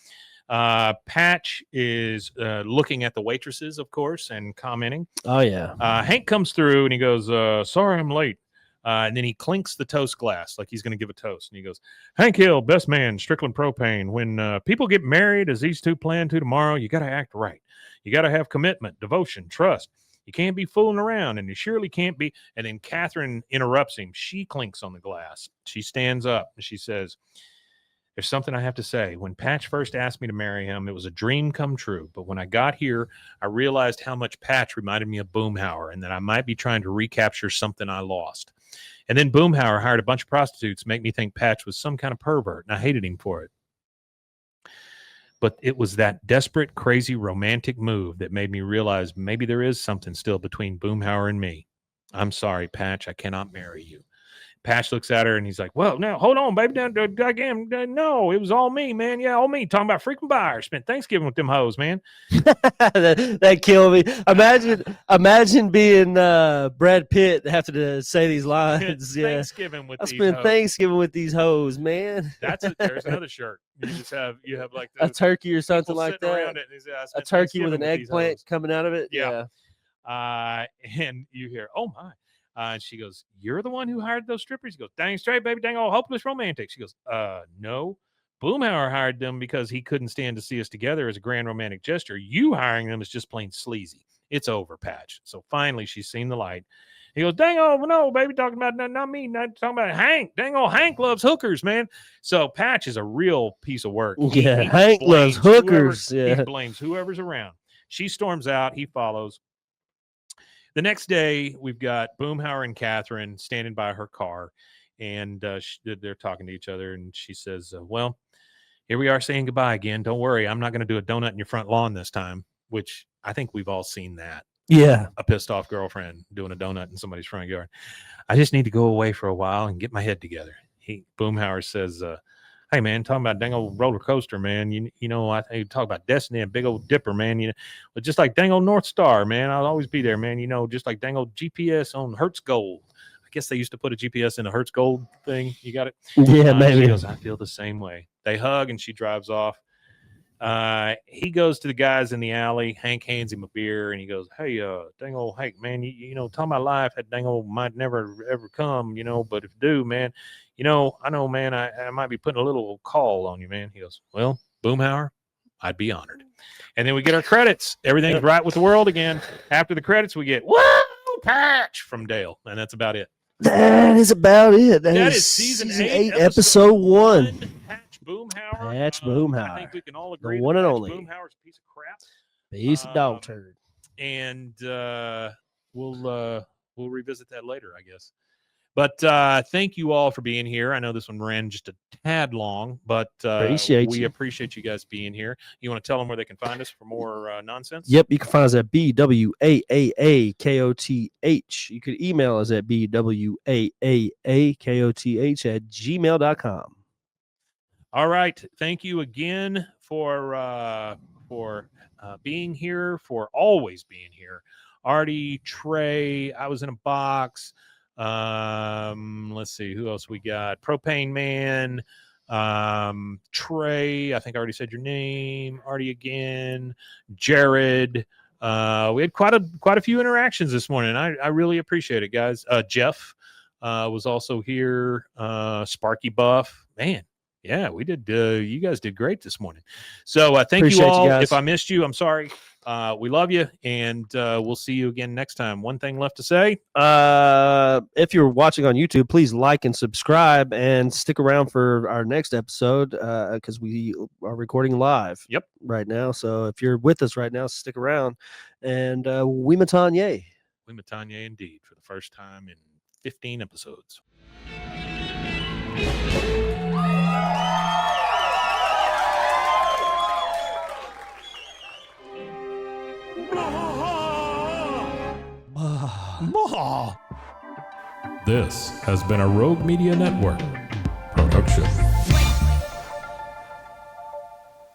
Patch is looking at the waitresses, of course, and commenting. Oh yeah. Hank comes through and he goes, "Sorry, I'm late." And then he clinks the toast glass like he's going to give a toast. And he goes, "Hank Hill, best man, Strickland Propane. When people get married, as these two plan to tomorrow, you got to act right. You got to have commitment, devotion, trust. You can't be fooling around, and you surely can't be." And then Catherine interrupts him. She clinks on the glass. She stands up and she says, "There's something I have to say. When Patch first asked me to marry him, it was a dream come true. But when I got here, I realized how much Patch reminded me of Boomhauer and that I might be trying to recapture something I lost. And then Boomhauer hired a bunch of prostitutes to make me think Patch was some kind of pervert, and I hated him for it. But it was that desperate, crazy, romantic move that made me realize maybe there is something still between Boomhauer and me. I'm sorry, Patch, I cannot marry you." Patch looks at her and he's like, "Well, now hold on, baby. No, it was all me, man. Yeah, all me. Talking about freaking buyers. Spent Thanksgiving with them hoes, man." that killed me. Imagine being Brad Pitt having to say these lines. Yeah, Thanksgiving with I these spent hoes. Thanksgiving with these hoes, man. There's another shirt. You have like A turkey or something people like sitting that. around it, and he said, "I A spent turkey with Thanksgiving an these eggplant hoes." coming out of it. Yeah. And you hear, "Oh my." And she goes, "You're the one who hired those strippers?" He goes, "Dang straight, baby, dang old hopeless romantic." She goes, "No, Boomhauer hired them because he couldn't stand to see us together as a grand romantic gesture. You hiring them is just plain sleazy. It's over, Patch. So finally, she's seen the light. He goes, dang, oh, no, baby, talking about not me, not talking about Hank. Dang, old Hank loves hookers, man. So Patch is a real piece of work. Yeah, Hank loves hookers. He blames whoever's around. She storms out. He follows. The next day, we've got Boomhauer and Catherine standing by her car, and they're talking to each other, and she says, well, here we are saying goodbye again. Don't worry, I'm not going to do a donut in your front lawn this time, which I think we've all seen that. Yeah. A pissed off girlfriend doing a donut in somebody's front yard. I just need to go away for a while and get my head together. Boomhauer says, hey, man, talking about dang old roller coaster, man. You know, I think you talk about destiny and big old dipper, man. You know, but just like dang old North Star, man, I'll always be there, man. You know, just like dang old GPS on Hertz Gold. I guess they used to put a GPS in a Hertz Gold thing. You got it? Yeah, maybe. She goes, I feel the same way. They hug and she drives off. He goes to the guys in the alley. Hank hands him a beer and he goes, hey, dang old Hank, man, you know, talking about life that dang old might never ever come, you know, but if it do, man, you know, I know, man, I might be putting a little call on you, man. He goes, well, Boomhauer, I'd be honored. And then we get our credits. Everything's right with the world again. After the credits, we get, woo, Patch from Dale. And that's about it. That is about it. That is season 8, episode 1. Patch Boomhauer. Patch Boomhauer. I think we can all agree The one that and Patch only. Boomhauer's a piece of crap. Piece of dog turd. And we'll revisit that later, I guess. But thank you all for being here. I know this one ran just a tad long, but we appreciate you guys being here. You want to tell them where they can find us for more nonsense? Yep, you can find us at BWAAAKOTH. You can email us at BWAAAKOTH@gmail.com. All right. Thank you again for being here, for always being here. Artie, Trey, I was in a box. Let's see who else we got. Propane Man, Trey. I think I already said your name. Artie again. Jared. We had quite a few interactions this morning. I really appreciate it, guys. Jeff was also here. Sparky Buff, man. Yeah, we did. You guys did great this morning. So thank Appreciate you all. you guys. If I missed you, I'm sorry. We love you, and we'll see you again next time. One thing left to say. If you're watching on YouTube, please like and subscribe and stick around for our next episode because we are recording live right now. So if you're with us right now, stick around. And we matanye. We matanye indeed for the first time in 15 episodes. This has been a Rogue Media Network production.